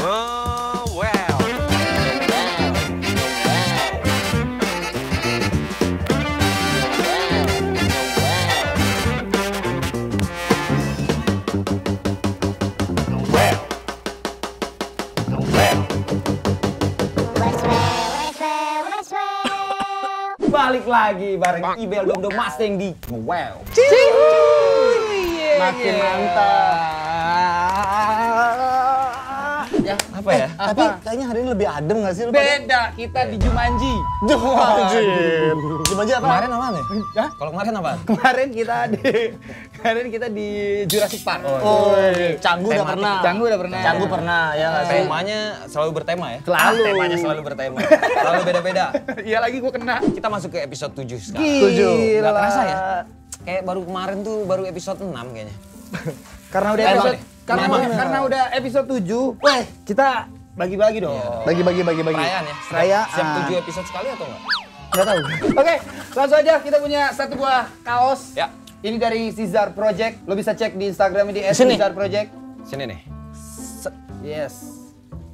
Oh, wow. Balik lagi bareng Ibel Dom Mustang di Wow. Makin mantap. Ya, apa ya? Tapi kayaknya hari ini lebih adem nggak sih? Beda, kita di Jumanji. Jumanji. Jumanji apa? Kemarin apa nih? Hah? Kalau kemarin apa? Kemarin kita di Jurassic Park. Oh, Canggu udah Tematik. pernah. Canggu udah pernah. Canggu pernah, ya nggak sih? Temanya selalu bertema ya? Selalu. Temanya selalu bertema. Selalu beda-beda. Iya lagi gua kena. Kita masuk ke episode 7 sekarang. Gila. Nggak kerasa ya? Kayak baru kemarin tuh baru episode 6 kayaknya. Karena udah Emang episode nih? karena udah episode 7. Weh, kita bagi-bagi dong. Bagi. Perayaan ya? Perayaan. Siap 7 episode sekali atau enggak? Nggak tahu. Oke, langsung aja kita punya satu buah kaos. Ya. Ini dari Caesar Project. Lo bisa cek di Instagram di Sini. @Caesar Project. Sini nih. Yes.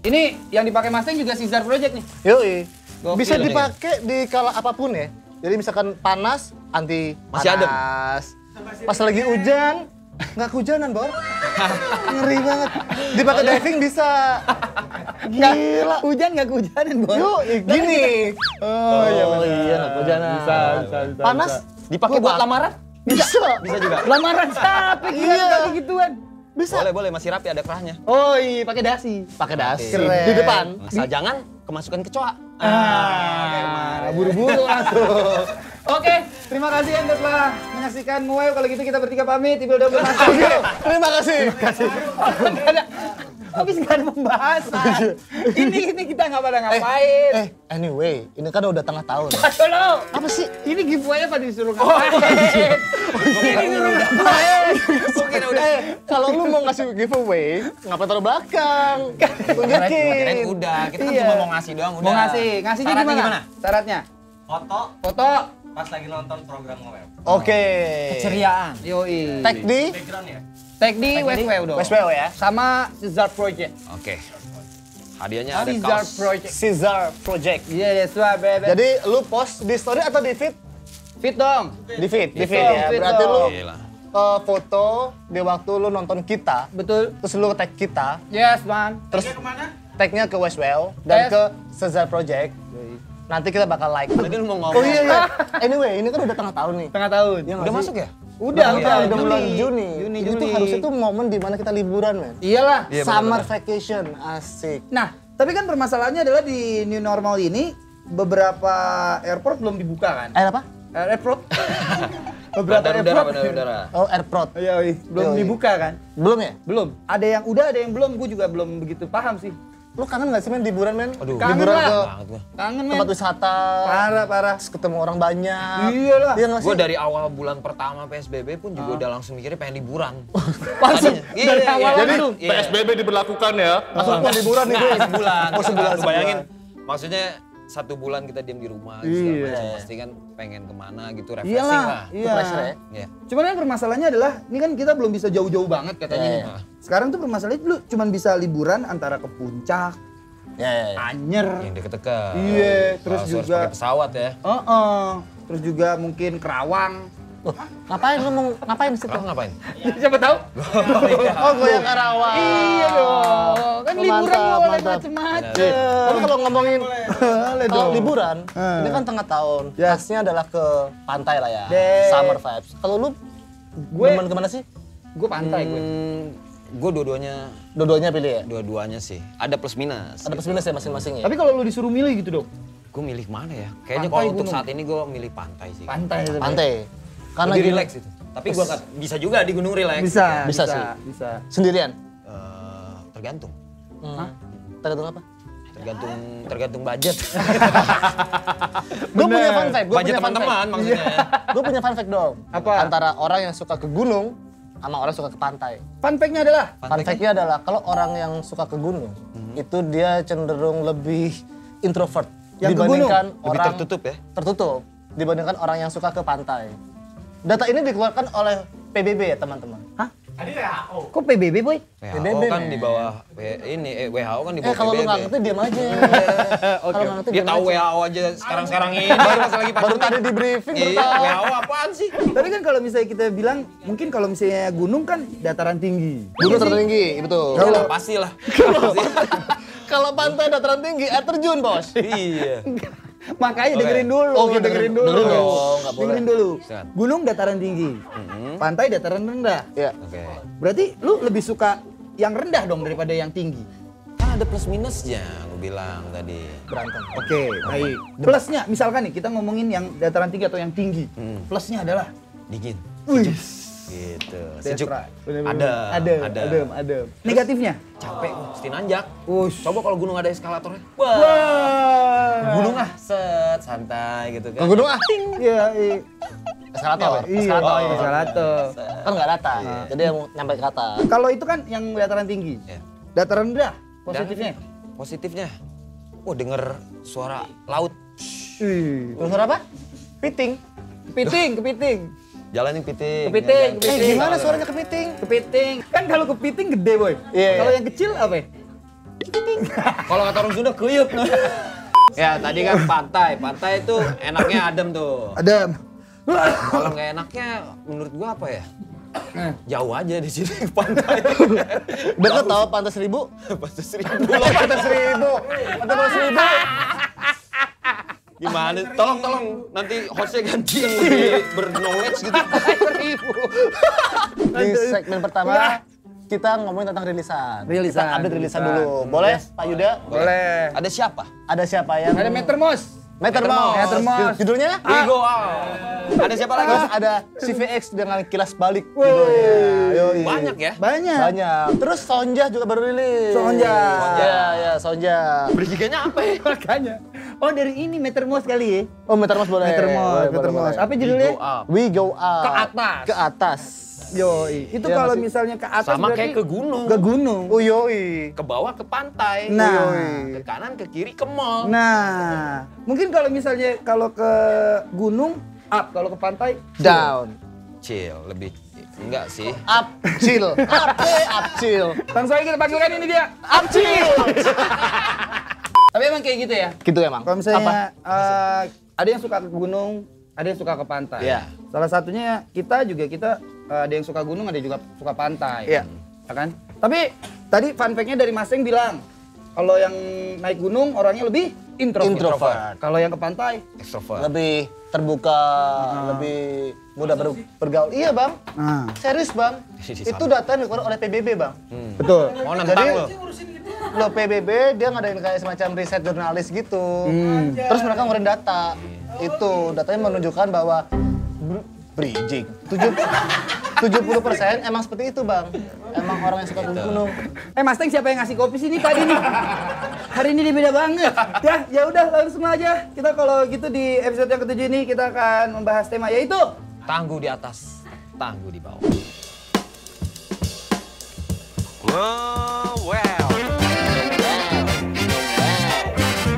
Ini yang dipakai Mustang juga Caesar Project nih. Yoi. Gokil Bisa nih. dipakai di kala apapun ya. Jadi misalkan panas, anti Masih adem? panas. Pas lagi hujan, nggak kehujanan, Bor. Ngeri banget. Dipakai diving bisa. Gila. Hujan nggak kehujanan, Bor. Yuk, gini. Oh, iya benar. nggak kehujanan. Bisa. Panas, Dipakai buat lamaran? Bisa. Bisa juga. Lamaran capek gila Iya. kayak gituan. Bisa. Boleh, masih rapi ada kerahnya. Oh iya, pakai dasi. Pakai dasi. Keren. Di depan. Asal jangan kemasukan kecoa. Buru-buru langsung. Oke, terima kasih yang telah menyaksikan Nguew. Kalau gitu kita bertiga pamit. Ibel Dom Mustang. Terima kasih. Habis nggak ada pembahasan. ini kita nggak pada ngapain. Anyway, ini kan udah tengah tahun. Aduh lo. Apa sih? Ini giveaway apa disuruh ngapain? Ini disuruh ngapain? Kalau lu mau ngasih giveaway, ngapain taruh belakang? Kirain Tunjukin. udah, kita kan Iya. cuma mau ngasih doang udah. Mau ngasihnya Syaratnya gimana? Syaratnya? Foto Foto. pas lagi nonton program Wow. Oke. Keceriaan. Yoi. Tag di Background ya? Tag di Westwell dong. Westwell ya. Sama Caesar Project. Oke. Hadiahnya ada Caesar kaos. Project. Caesar Project. Iya, that's right, baby. Jadi lu post di story atau di feed? Fit dong. Di feed ya. Feed Berarti dong. lu Gila. foto di waktu lu nonton kita, Betul. terus lu tag kita, Yes, man. terus tagnya ke Westwell dan Yes. ke Caesar Project. Nanti kita bakal like. Tadi lu mau ngomong. Oh iya. Anyway, ini kan udah tengah tahun nih. Tengah tahun. Iya nggak Udah sih? masuk ya? Udah Udah bulan Juni. Juni, Itu Juli. harusnya tuh momen dimana kita liburan, men. Iyalah. Iya, Summer benar-benar. vacation, asik. Nah, tapi kan permasalahannya adalah di new normal ini beberapa airport belum dibuka kan? Apa? Airport. Beberapa Bandara. Oh, airport. Iya, belum Yoi. dibuka kan? Belum ya? Belum. Ada yang udah, ada yang belum. Gue juga belum begitu paham sih. Lu kangen gak sih, men, liburan, men? Aduh. Kangen Liburan lah. ke Banget gua. Kangen, men. tempat wisata. Parah. Terus ketemu orang banyak. Iyalah. Iya nggak sih? Gue dari awal bulan pertama PSBB pun juga udah langsung mikirnya pengen liburan. Langsung Tadinya. dari awal Jadi langsung. Iya. PSBB diberlakukan ya. Langsung ke liburan nih, gue. Sebulan. Oh, sebulan. Lu bayangin, maksudnya 1 bulan kita diam di rumah, segala Iya. macam. Pasti kan pengen kemana gitu, refreshing Iyalah. lah. Iya. Pressure ya. Iya. Cuman kan permasalahannya adalah, ini kan kita belum bisa jauh-jauh banget katanya Iya, nih. iya. Sekarang tuh permasalahannya lu cuman bisa liburan antara ke puncak, Ya. Anyer, Yang deket-deket. Iya, terus Harus juga- pakai pesawat ya. terus juga mungkin Kerawang. Loh, ngapain lu mau ngapain sih? Sekarang ngapain? Siapa tahu? Oh, goyang Karawang. Iya dong, kan Oh, liburan mantap, boleh mantap. macem-macem. Tapi kalau ngomongin Boleh kalau dong. liburan, Hmm. ini kan tengah tahun. Ya. Khasnya adalah ke pantai lah ya. Deh. Summer vibes. Kalau lu Gue- demen kemana sih? Gue pantai gue. Gue dua-duanya, Dua-duanya pilih ya? dua-duanya sih. Ada plus minus. Ada plus minus ya masing-masing ya? Tapi kalau lu disuruh milih gitu dong. Gue milih mana ya? Kayaknya Pantai, kalau untuk gunung. saat ini gue milih pantai sih. Pantai. tapi. Pantai. Karena Lebih gini- relax itu. Tapi gue nggak bisa juga di gunung relax. Bisa, Bisa sih. Bisa. Sendirian? Tergantung. Tergantung apa? Tergantung budget. Gue punya fun fact. Budget teman-teman maksudnya. Gue punya fun fact dong. Apa? Antara orang yang suka ke gunung sama orang suka ke pantai. Fun fact-nya adalah Fun fact-nya adalah kalau orang yang suka ke gunung, itu dia cenderung lebih introvert Yang ke dibandingkan Lebih orang tertutup ya? tertutup dibandingkan orang yang suka ke pantai. Data ini dikeluarkan oleh PBB ya teman-teman. Hah? Tadi WHO. Kok PBB, Boy? WHO kan di bawah WHO kan di bawah kalau lu PBB. nggak ngerti diam aja. Kalau nggak ngerti Dia diam tahu aja. WHO aja sekarang ini baru pas lagi Baru tadi di briefing baru Iya, tahu. WHO apaan sih? Tapi kan kalau misalnya kita bilang, mungkin kalau misalnya gunung kan dataran tinggi. Gunung tertinggi, betul. Iyalah, pastilah. Kalau pantai dataran tinggi, air terjun, Bos. Iya. Makanya Oke. dengerin dulu. Oh, iya, dengerin dulu. Dengerin dong, nggak boleh. Dengerin dulu. Siap. Gunung dataran tinggi, pantai dataran rendah. Iya. Oke. Berarti lu lebih suka yang rendah dong daripada yang tinggi. Kan ada plus minusnya, gue bilang tadi. Berantem. Oke, baik. Plusnya, misalkan nih kita ngomongin yang dataran tinggi atau yang tinggi. Plusnya adalah Dingin. Wih, Gitu. that's Sejuk. right. Bener-bener. Ada. Adem. Negatifnya? Capek, mesti nanjak. Ush. Coba kalau gunung ada eskalatornya. Wah. Gunung ah, set, santai gitu kan. Ke gunung ah. Iya, iya. Eskalator. Iya, Eskalator. eskalator. Kan nggak datang. Jadi yang nyampe ke atas. Kalau itu kan yang dataran tinggi. Ya. Dataran rendah, positifnya? Positifnya. Wah, denger suara laut. Wih. Unsur apa? Piting. Kepiting. Jalanin piting. Kepiting, Ya, kepiting. Gimana suaranya kepiting? Kepiting. Kan kalau kepiting gede, Boy. Iya, Kalau iya. yang kecil apa ya? Kalau kata orang Sunda kuyup. Ya, tadi kan pantai. Pantai itu enaknya adem tuh. Adem. Kalau nggak enaknya menurut gua apa ya? Jauh aja di sini ke pantai. Deket tau Pantai Seribu? Pantai Seribu. Pantai Seribu. Pantai Seribu. Gimana? Tolong nanti hostnya ganti yang lebih berknowledge gitu. Di segmen pertama kita ngomongin tentang rilisan. Rilisan, Kita update rilisan rilisan. dulu. Boleh, Pak Yuda? Boleh. Ada siapa? Ada siapa yang? Ada Metermos. Metermos. Metermos. Judulnya? We go out. Ada siapa lagi? Terus ada CVX dengan kilas balik. Woi. Yoi. Banyak ya? Banyak. Banyak. Terus Sonja juga baru rilis. Sonja. Ya, Sonja. Berjiganya apa ya? Makanya. Oh, dari ini Metermos kali ya? Oh, Metermos boleh. Boleh, Metermos. boleh. Apa judulnya? Go up. We go up. Ke atas. Ke atas. Yoi. Itu Iya, kalau masih- misalnya ke atas Sama berarti kayak ke gunung. Ke gunung. Oh, yoi. Ke bawah ke pantai. Nah. Ke kanan ke kiri ke mall. Nah, mungkin kalau misalnya kalau ke gunung up, kalau ke pantai Down. Chill, lebih enggak sih. Up, chill. Up, chill. Langsung aja kita panggilkan ini dia. Up, chill. Tapi emang kayak gitu ya? Gitu emang. Kalau misalnya ada yang suka ke gunung, ada yang suka ke pantai. Iya. Salah satunya kita ada yang suka gunung, ada yang juga suka pantai. Iya. Ya kan? Tapi tadi fun fact-nya dari Mas Seng bilang kalau yang naik gunung orangnya lebih introvert. Kalau yang ke pantai, Extrovert. Lebih terbuka, lebih mudah bergaul. Iya, Bang. nah, Serius, Bang. Di Itu sana. data yang dikeluarkan oleh PBB, Bang. betul. Mau nentang lo? Loh, PBB dia ngadain kayak semacam riset jurnalis gitu. Terus mereka ngeluarin data. Itu datanya menunjukkan bahwa bridging 70% emang seperti itu, Bang. Emang orang yang suka ke gunung. Mas Teng siapa yang ngasih kopi sini tadi nih? Hari ini dia beda banget. Ya udah langsung aja. Kita kalau gitu di episode yang ke-7 ini kita akan membahas tema yaitu Tangguh di atas, tangguh di bawah. Wow.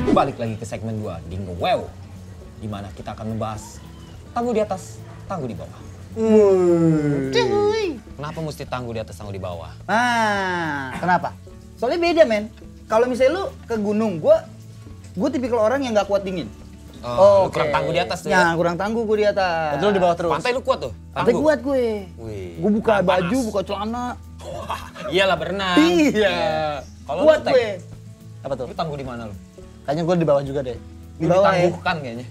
Balik lagi ke segmen 2, Dingo Wow. Di mana kita akan membahas tangguh di atas, tangguh di bawah. Kenapa mesti tangguh di atas, tangguh di bawah? Nah, Kenapa? soalnya beda men. Kalau misalnya lu ke gunung, gue tipikal orang yang nggak kuat dingin. Oh, lu kurang tangguh di atas tuh Ya, ya? kurang tangguh gue di atas. Betul di bawah terus. Pantai lu kuat tuh? Pantai Tangguh? kuat gue. Wih, Gue buka panas. baju, buka celana. Iyalah berenang. Iya. Kalau Kuat lu, Tek, gue. Apa tuh? lu tangguh di mana lu? Kayaknya gue di bawah juga deh. Di bawah ya. Ditangguhkan kayaknya.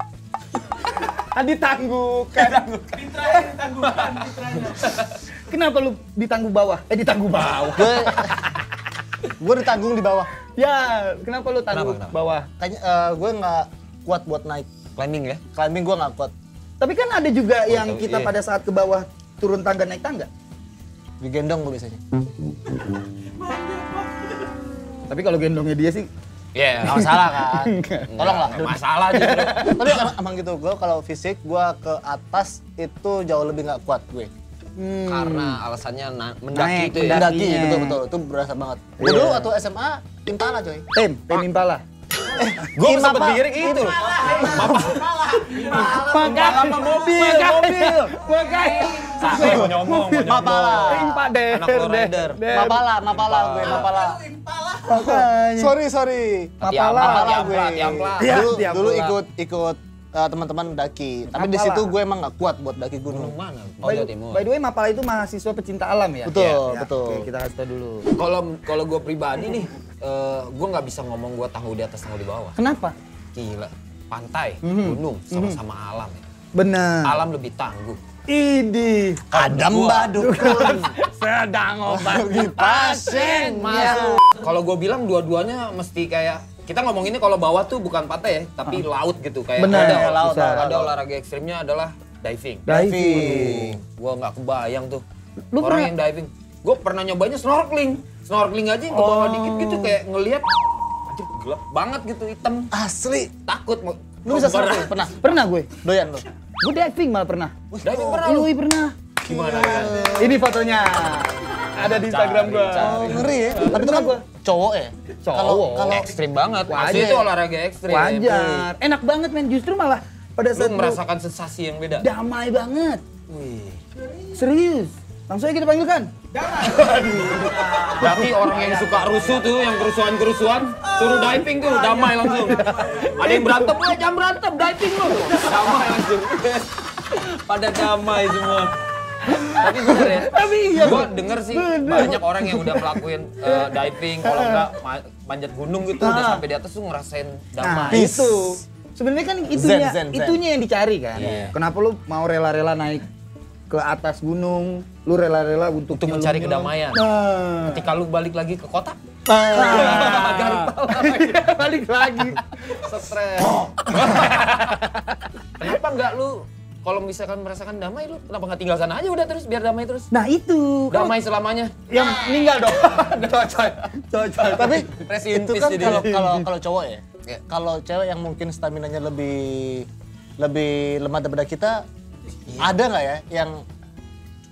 Ditangguhkan. Kenapa lu ditangguh bawah? Ditangguh bawah. Gue ditanggung di bawah. Ya, kenapa lu tangguh Kenapa? bawah? Kayaknya gue nggak kuat buat naik. Climbing ya? Climbing gue nggak kuat. Tapi kan ada juga yang tahu, kita iya. pada saat ke bawah turun tangga naik tangga. Digendong gue biasanya. Tapi kalau gendongnya dia sih Iya. Nggak masalah kan? Tolonglah. Nggak masalah justru. Tapi emang gitu, gue kalau fisik gue ke atas itu jauh lebih nggak kuat gue. Karena alasannya mendaki Naik, itu ya. Mendaki, Mendakinya. betul-betul, itu berasa banget. Gue dulu waktu SMA, Impala coy. Tim Impala. Gue Impala. sempet mikirnya gitu. Impala sama mobil. Makanya Mau nyomong. Mapala. Pak Der. Anak lowrider. Mapala gue, Mapala. Sorry. Mapala gue. Tiang plat. Iya, Dulu tiap ikut teman-teman daki. Tapi di Mapala. situ gue emang nggak kuat buat daki gunung. Mana? Oh, Jawa Timur. By the way, Mapala itu mahasiswa pecinta alam ya? Betul, Ya, betul. Oke, kita kasih tau dulu. Kalau gue pribadi nih, gue nggak bisa ngomong gue tangguh di atas tangguh di bawah. Kenapa? Gila, pantai, gunung, sama-sama alam ya. Benar. Alam lebih tangguh. Idi. Adem badukun. Sedang Bagi pasien masuk. Kalau gue bilang dua-duanya mesti kayak kita ngomonginnya kalau bawah tuh bukan pantai ya, tapi laut gitu kayak Bener, ada laut, ada laut. olahraga ekstrimnya adalah diving. Diving. Gue nggak kebayang tuh Lu orang pernah- yang diving. Gue pernah nyobainnya snorkeling aja yang ke bawah dikit gitu kayak ngelihat anjir gelap banget gitu hitam. Asli. Takut mau. Lu bisa snorkeling? Pernah? Pernah gue. Doyan lu? Gue diving malah pernah. Diving pernah lu? Iya, pernah. Gimana? Ini fotonya. Ada di Instagram gue. Oh, ngeri ya. Tapi itu kan cowok ya? Cowok. Kalau Ekstrim banget. Wajar. Maksudnya itu olahraga ekstrim. Wajar. Enak banget men. Justru malah pada Lu saat merasakan sensasi yang beda. damai banget. Wih. Serius. Langsung aja kita panggilkan. Berarti orang yang suka rusuh tuh, yang kerusuhan-kerusuhan, suruh diving tuh, damai langsung. Ada yang berantem, jangan berantem, diving lu. Damai langsung. Pada damai semua. Tapi bener ya? Tapi iya. Gue denger sih banyak orang yang udah ngelakuin diving, kalau enggak manjat gunung gitu, udah sampai di atas tuh ngerasain Nah, damai. itu. Sebenarnya kan itunya, Zen. itunya yang dicari kan. Iya. Kenapa lu mau rela-rela naik ke atas gunung, lu rela-rela untuk mencari nyelam-nyelam. kedamaian. Nah. Ketika lu balik lagi ke kota, Balik lagi. stres. Kenapa enggak lu kalau misalkan merasakan damai, lu kenapa nggak tinggal sana aja udah terus biar damai terus? Nah itu. Kan Damai selamanya. yang meninggal dong. Cocoy. Tapi Rest in itu peace kan jadi. kalau cowok ya. Iya. Kalau cewek yang mungkin staminanya lebih lemah daripada kita, ada nggak ya yang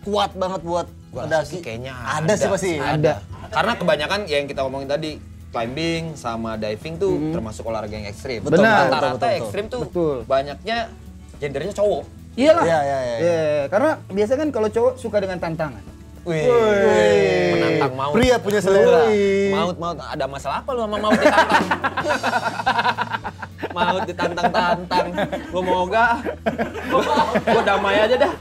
kuat banget buat Gua rasa mendaki? sih kayaknya Ada sih pasti. Ada. Karena kebanyakan yang kita omongin tadi, climbing sama diving tuh termasuk olahraga yang ekstrim. Betul, Rata-rata betul. ekstrim tuh Betul. banyaknya gendernya cowok. Iyalah. Iya. Iya, karena biasanya kan kalau cowok suka dengan tantangan. Wih. Menantang maut. Pria punya selera. Maut. Ada masalah apa lu sama maut ditantang? Maut ditantang-tantang. Gua mau gak? Gua damai aja dah.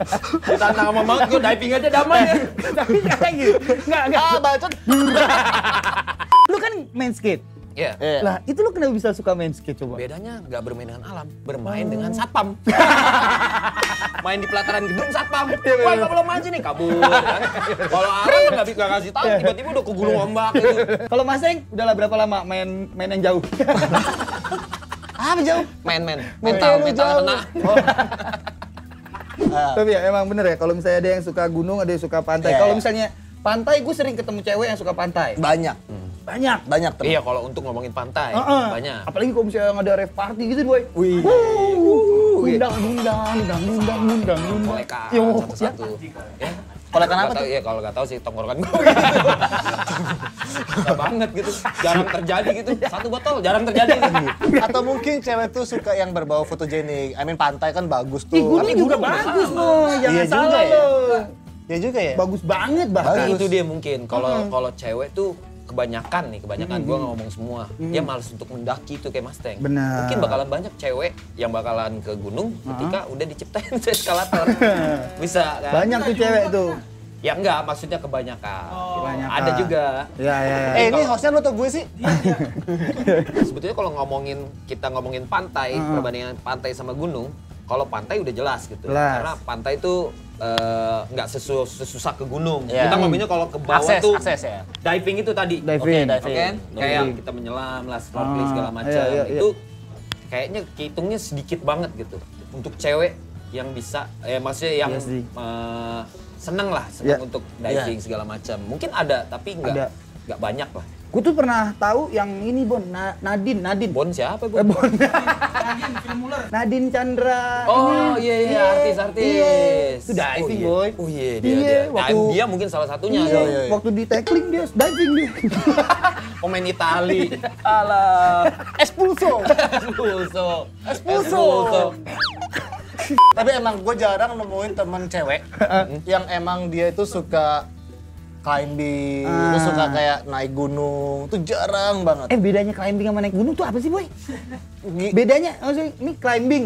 Ditantang sama maut, gua diving aja damai ya. Tapi kayak gitu. Enggak. Bacot. Lu kan main skate. Iya. Lah, itu lu kenapa bisa suka main skate coba? Bedanya nggak bermain dengan alam, bermain dengan satpam. Main di pelataran gedung satpam. Wah, nggak boleh main sini, kabur. Kan? Kalau alam nggak bisa kasih tahu, tiba-tiba udah ke gulung ombak gitu. Kalau Mas Eng, udahlah berapa lama main yang jauh? Apa jauh? Mental kena. Tapi ya emang bener ya, kalau misalnya ada yang suka gunung, ada yang suka pantai. Iya. Kalau misalnya pantai, gue sering ketemu cewek yang suka pantai. Banyak. Banyak. Teman. Iya, kalau untuk ngomongin pantai Heeh. banyak. Apalagi kalau misalnya ada rave party gitu, boy. Wih. Undang. Kolekan Yo, satu-satu. Ya. Kolekan apa Nggak tahu, tuh? ya kalau nggak tahu sih tongkrongan gue. Susah banget gitu. Jarang terjadi gitu. Satu botol jarang terjadi. Atau mungkin cewek tuh suka yang berbau fotogenik. I mean pantai kan bagus tuh. Ih, gunung Tapi juga bagus, boy. Jangan Iya juga salah ya. lo. Ya juga ya. Bagus banget bahkan. Nah, itu dia mungkin. Kalau cewek tuh kebanyakan gue ngomong semua, dia malas untuk mendaki tuh kayak Mustang. Benar. Mungkin bakalan banyak cewek yang bakalan ke gunung ketika udah diciptain eskalator. Bisa kan? Banyak tuh cewek tuh. Ya enggak, maksudnya kebanyakan. Gitu. Kebanyakan. Ada juga. Ya. Ini hostnya lu atau gue sih? Sebetulnya kalau kita ngomongin pantai, perbandingan pantai sama gunung, kalau pantai udah jelas gitu. Jelas. Karena pantai itu nggak sesusah ke gunung. Iya. Kita ngomonginnya kalau ke bawah Akses, tuh akses ya. diving itu tadi. Diving. Oke, Oke, kayak Diving. kita menyelam lah, snorkeling segala macam. iya. Itu kayaknya kehitungnya sedikit banget gitu. Untuk cewek yang bisa, maksudnya yang Iya sih. seneng Iya. untuk diving segala macam. Mungkin ada, tapi Ada. nggak banyak lah. Gue tuh pernah tahu yang ini, Bon. Nadine. Bon siapa, Bon? Bon. Nadine Chandra. Oh ini. iya, artis-artis. Iya. Itu diving, iya. boy. Oh iya, Iya, dia. waktu- Dia mungkin salah satunya. Iya, tuh. waktu di tackling dia diving dia. Pemain Itali. Alah. Espulso. Espulso. Espulso. Tapi emang gue jarang nemuin temen cewek yang emang dia itu suka climbing, terus suka kayak naik gunung, itu jarang banget. Bedanya climbing sama naik gunung tuh apa sih, Boy? Bedanya, maksudnya ini climbing,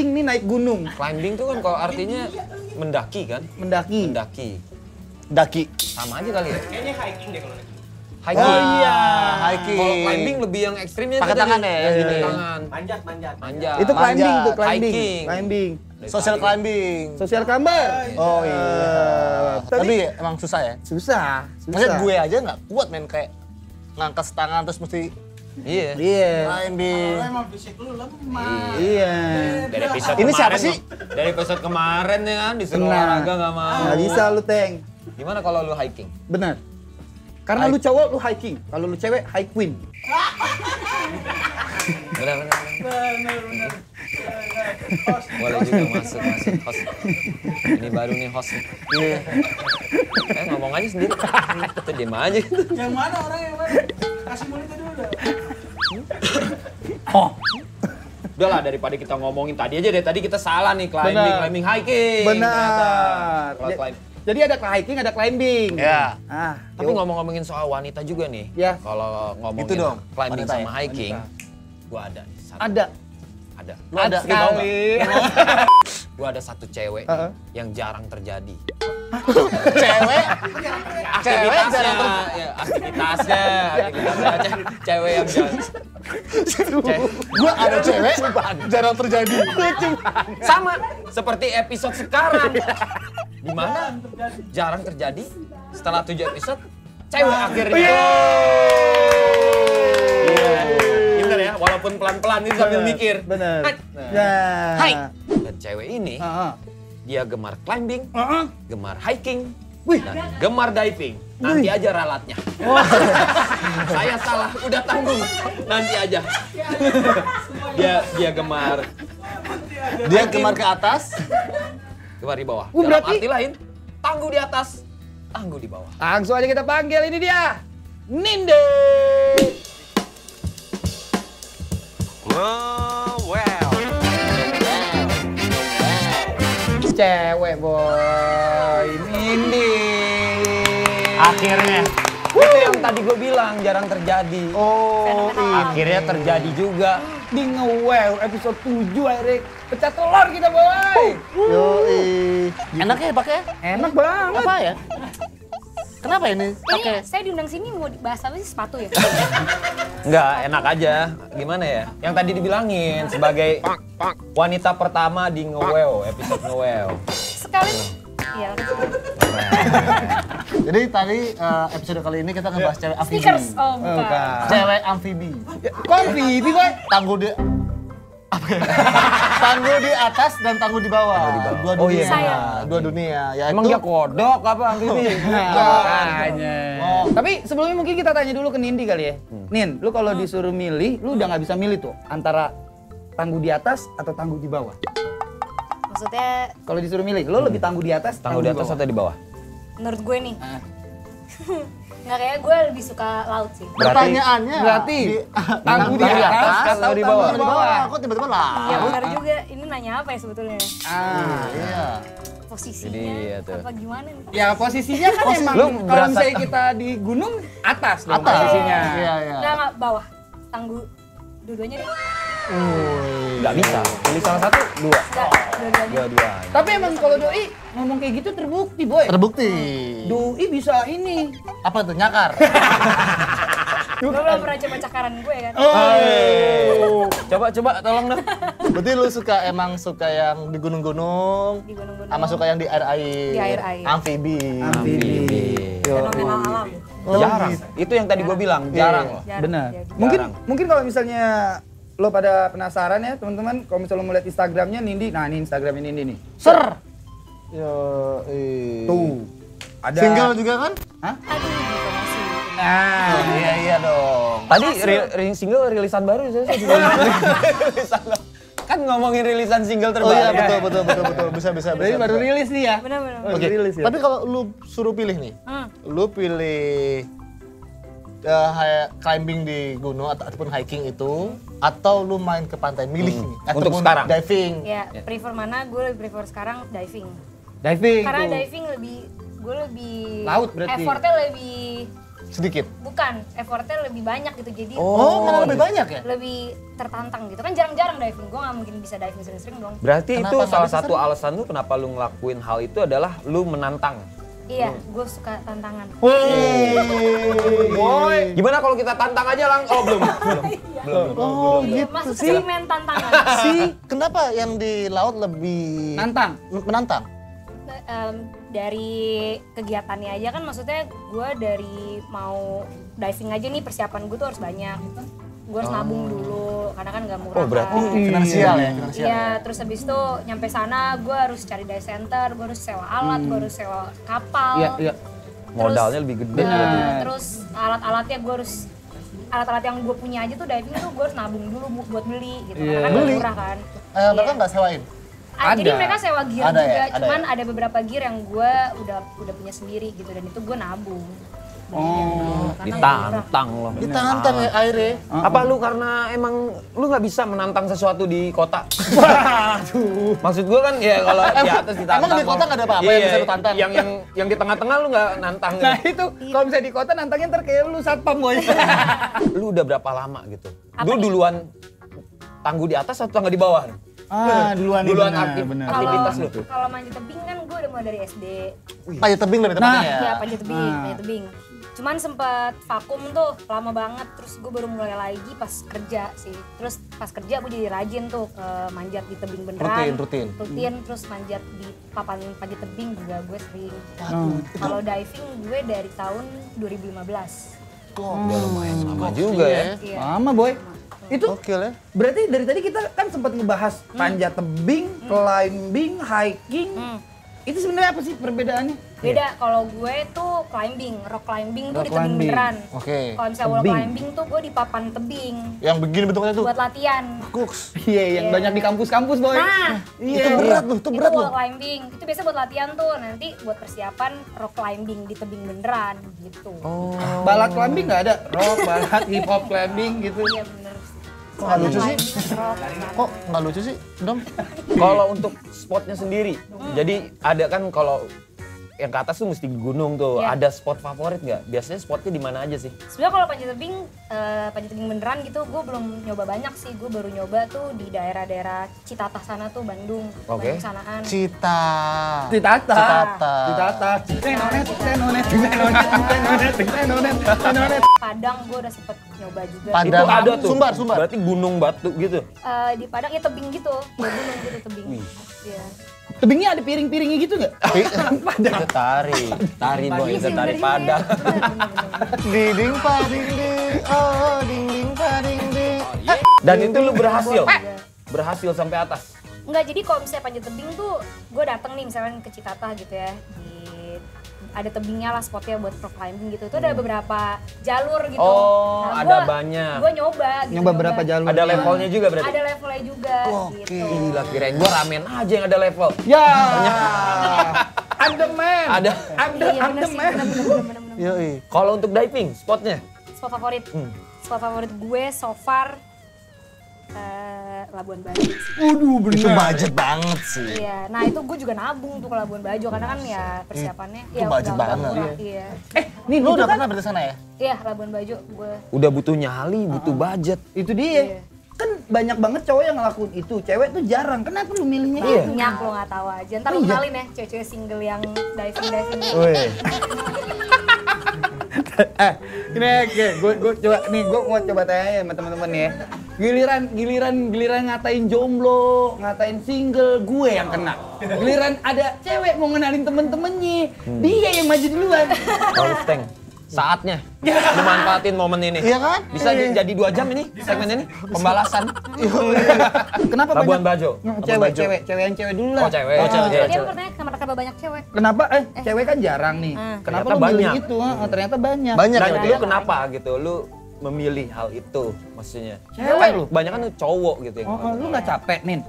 ini naik gunung. Climbing tuh kan kalau artinya mendaki kan? Mendaki. Mendaki. Daki. Sama aja kali ya? Kayaknya hiking deh kalau Hiking. Oh iya, hiking. Kalau climbing lebih yang ekstrimnya Pakai itu tangan tadi. ya, Pakai gini. tangan. manjat. Manjat. Itu climbing Manjat. tuh, climbing. Hiking. Climbing. Social climbing. Sosial gambar. Oh iya. Tapi emang susah ya? Susah. Maksudnya gue aja nggak kuat main kayak ngangkat tangan terus mesti Iya. Iya. climbing. Iya. Dari episode Ini siapa kemarin sih? loh. Dari episode kemarin ya kan disuruh Benar. olahraga nggak mau. Nggak bisa lu, Teng. Gimana kalau lu hiking? Benar. Karena lu cowok, lu hiking. Kalau lu cewek, high queen. Benar. Boleh juga masuk host. Ini baru nih host. Iya. Ngomong aja sendiri. Kita diem aja. Yang mana orang yang mana? Kasih mulut dulu dah. Udah lah daripada kita ngomongin tadi aja deh. Tadi kita salah nih Benar. climbing hiking. Benar. Kalau climb- Jadi ada hiking, ada climbing. Ya. Tapi ngomong-ngomongin soal wanita juga nih. Ya. Kalau ngomongin Itu dong, climbing wanita sama ya, hiking, gua ada nih. Satu. Ada. Ada. Lu ada Sekali. Gua ada satu cewek Heeh. yang jarang terjadi. Cewek. Cewek jarang Ya, aktivitasnya cewek yang jarang. Gue ada cewek jarang terjadi. Sama seperti episode sekarang. Di mana jarang terjadi setelah 7 episode cewek akhirnya. Iya. Pinter ya, walaupun pelan-pelan ini sambil mikir. Bener. Hai. Nah. Hai. Dan cewek ini Heeh. dia gemar climbing, Heeh. gemar hiking, Wih. dan gemar diving. Nanti aja ralatnya. Saya salah, udah tanggung. Nanti aja. Dia gemar Gemar ke atas. gemar di bawah. Dalam Berarti- arti lain, tangguh di atas, tangguh di bawah. Langsung aja kita panggil, ini dia. Ninde. Cewek, boy. Nindi. Akhirnya. Itu yang tadi gue bilang jarang terjadi. Oh, Akhirnya terjadi juga. di nge-wow episode 7 akhirnya pecah telur kita, boy. Yoi. Enak ya pakai? Enak banget. Apa ya? Kenapa ini? Ini saya diundang sini mau dibahas apa sih, sepatu ya? Enggak, enak aja. Gimana ya? Yang tadi dibilangin sebagai wanita pertama di nge-wow, episode nge-wow. Sekali. Iya. Jadi tadi episode kali ini kita ngebahas cewek amfibi. Sneakers. Oh, bukan. Bukan. Cewek amfibi. Kopi, boy. Tangguh di apa ya? Tangguh di atas dan tangguh di bawah. Dua Oh, dunia. iya. Sayang. Dua dunia. Yaitu Emang dia kodok apa ini? Makanya. Oh. Tapi sebelumnya mungkin kita tanya dulu ke Nindi kali ya. Nin, lu kalau disuruh milih, lu udah nggak bisa milih tuh antara tangguh di atas atau tangguh di bawah. Maksudnya Kalau disuruh milih, lu lebih tangguh di atas, Tangguh di atas bawah? atau di bawah? menurut gue nih, Ah. nggak kayak gue lebih suka laut sih. Pertanyaannya berarti tangguh di atas atau di bawah? Tangguh di bawah. Kok tiba-tiba lah? Ya benar juga. Ini nanya apa ya sebetulnya? Ah. Iya. Posisinya Jadi, iya tuh. apa gimana nih? Ya posisinya kan emang Lu kalau berasa- misalnya kita di gunung atas dong Atas. posisinya. Iya, iya. Nggak, bawah. Tangguh dua-duanya deh. Nggak bisa. Pilih salah satu, dua. Nggak, dua-duanya. Dua-dua. Tapi emang kalau doi ngomong kayak gitu terbukti, boy. Terbukti. Doi bisa ini. Apa tuh? Nyakar. Gue belum pernah coba cakaran gue kan. Coba tolong dong. Berarti lu emang suka yang di gunung-gunung, Di gunung-gunung. sama suka yang di air-air. Di air-air. Amfibi. Fenomenal alam. Jarang. Itu yang tadi gue bilang, jarang loh. Jarang Benar. terjadi. Mungkin kalau misalnya lo pada penasaran ya teman-teman, kalau misalnya lo mau lihat Instagramnya Nindi, nah ini Instagramnya Nindi nih. Ser. Yo, Tuh. Ada. Single juga kan? Aduh, promosi. Nah. Iya dong. Tadi single rilisan baru saya juga. Rilisan baru. Kan ngomongin rilisan single Oh terbaru. iya betul. Bisa. Berarti baru rilis nih ya. Benar-benar. Baru Oke. rilis ya. Tapi kalau lu suruh pilih nih, lu pilih climbing di gunung ataupun hiking itu, atau lu main ke pantai, milih nih. Untuk Ataupun sekarang? diving. Ya, prefer mana? Gue lebih prefer sekarang diving. Diving Karena tuh. diving gue lebih Laut berarti? Effortnya lebih Sedikit. bukan, effortnya lebih banyak gitu. Jadi Oh, malah lebih banyak ya? lebih tertantang gitu. Kan jarang-jarang diving. Gue nggak mungkin bisa diving sering-sering dong. Berarti Kenapa itu nggak salah bisa satu alasan lu kenapa lu ngelakuin hal itu adalah lu menantang. Iya, gue suka tantangan. Boy. Gimana kalau kita tantang aja langsung? Oh, belum. Oh, Iya, gitu masuk ke sih. segmen tantangan. Kenapa yang di laut lebih Nantang. menantang? Dari kegiatannya aja kan, maksudnya gue dari mau diving aja nih persiapan gue tuh harus banyak. Gue harus nabung dulu karena kan nggak murah. Oh, berarti kan. Finansial ya, finansial. Iya, terus habis itu nyampe sana gue harus cari dive center, gue harus sewa alat, gue harus sewa kapal. Iya, iya. Modalnya lebih gede. Terus alat-alatnya gue harus alat-alat yang gue punya aja tuh diving tuh gue harus nabung dulu buat beli gitu. Iya. Karena kan nggak murah kan. Mereka nggak sewain? Jadi Ada. mereka sewa gear Ada ya, juga, ada cuman ya. ada beberapa gear yang gue udah punya sendiri gitu, dan itu gue nabung. Oh, Karena nggak murah. Ditantang loh. Ditantang ya airnya. Apa lu karena emang lu nggak bisa menantang sesuatu di kota? Waduh. Maksud gua kan ya kalau di atas ditantang. Emang di kota nggak ada apa-apa yang bisa lu tantang? Yang di tengah-tengah lu nggak nantang. nah itu kalau misalnya di kota nantangnya ntar kayak lu satpam boy. Lu udah berapa lama gitu? Apa Lu nih? duluan tangguh di atas atau tangguh di bawah? Duluan aktivitas lu. Kalau manjat tebing kan gue udah mulai dari SD. Panjat tebing lebih tepatnya ya. Iya, panjat tebing. Cuman sempet vakum tuh lama banget, terus gue baru mulai lagi pas kerja sih. Terus pas kerja gue jadi rajin tuh manjat di tebing beneran. Rutin. Terus manjat di papan panjat tebing juga gue sering. Kalau diving gue dari tahun 2015. Udah lumayan lama juga ya. Iya. Lama boy. Itu Gokil ya. berarti dari tadi kita kan sempat ngebahas panjat tebing, climbing, hiking. Itu sebenarnya apa sih perbedaannya? Beda, kalau gue tuh climbing, rock climbing tuh Rock di tebing climbing. beneran. Oke. Kalau misalnya wall Tebing. climbing tuh gue di papan tebing Yang begini bentuknya tuh. buat latihan. Cooks. Iya, yang banyak di kampus-kampus boy. Nah, Iya. Itu berat loh, itu berat itu loh. wall climbing. Itu biasa buat latihan tuh, nanti buat persiapan rock climbing di tebing beneran gitu. Balat climbing nggak ada? Rock, balat, hip hop climbing gitu. Iya bener. Kok nggak lucu sih? Climbing, rock, Kok nggak lucu sih, Dom? Kalau untuk spotnya sendiri, jadi ada kan kalau yang ke atas tuh mesti gunung tuh, Iya. ada spot favorit nggak? Biasanya spotnya di mana aja sih? Sebenarnya kalau panjat tebing beneran gitu, gue belum nyoba banyak sih. Gue baru nyoba tuh di daerah-daerah Citatah sana tuh, Bandung. Oke. Bandung sanaan. Cita. Ditata. Ditata. Ditata. Tenonet. Padang gue udah sempet nyoba juga. Padang. Itu ada tuh. Sumbar. Berarti gunung batu gitu. Di Padang ya tebing gitu, gunung gitu tebing. Iya. Tebingnya ada piring-piringnya gitu nggak? Itu tari boy, itu tari Padang. Dinding pading ding. Oh, dinding pading ding. Dan itu lu berhasil sampai atas. Enggak, jadi kalau misalnya panjat tebing tuh gue dateng nih misalkan ke Citatah gitu ya, ada tebingnya lah spotnya buat rock climbing gitu. Itu ada beberapa jalur gitu. Oh, ada banyak. Gue nyoba gitu. Nyoba berapa jalur? Ada levelnya juga berarti. Ada levelnya juga gitu. Gila, kirain gua ramen aja yang ada level. Ya. Underman. Ada. Iya bener sih, bener. Yoi. Kalau untuk diving, spotnya? Spot favorit. Spot favorit gue so far Labuan Bajo sih. Itu budget banget sih. Iya, nah itu gue juga nabung tuh ke Labuan Bajo karena kan ya persiapannya Itu budget nggak banget. murah. Iya. Nih, Lu itu udah kan pernah berarti sana ya? Iya, Labuan Bajo gue. Udah butuh nyali, butuh budget. itu dia. Kan banyak banget cowok yang ngelakuin itu. Cewek tuh jarang. Kenapa lu milihnya Iya. itu? Banyak lo nggak tahu aja. Ntar lu kenalin ya cewek-cewek single yang diving. Wih. Gue coba nih, gue mau coba tanya sama teman-teman ya. Giliran ngatain jomblo, ngatain single, gue yang kena. Giliran ada cewek mau ngenalin temen-temennya, dia yang maju duluan. Kalau Steng, saatnya lu manfaatin momen ini. Iya kan? Bisa jadi 2 jam ini segmen ini pembalasan. Kenapa Labuan banyak? Bajo. Cewek yang cewek dulu lah. Oh, cewek. Oh, cewek. Iya, Tadi cewek. aku bertanya kenapa banyak cewek? Kenapa? Cewek kan jarang nih. Kenapa Ternyata lu milih banyak. itu? Ternyata banyak. Banyak Dan ya? lu kenapa gitu? Lu memilih hal itu maksudnya? Cewek lu. Banyak kan cowok gitu yang Oh, lu nggak capek, Nin?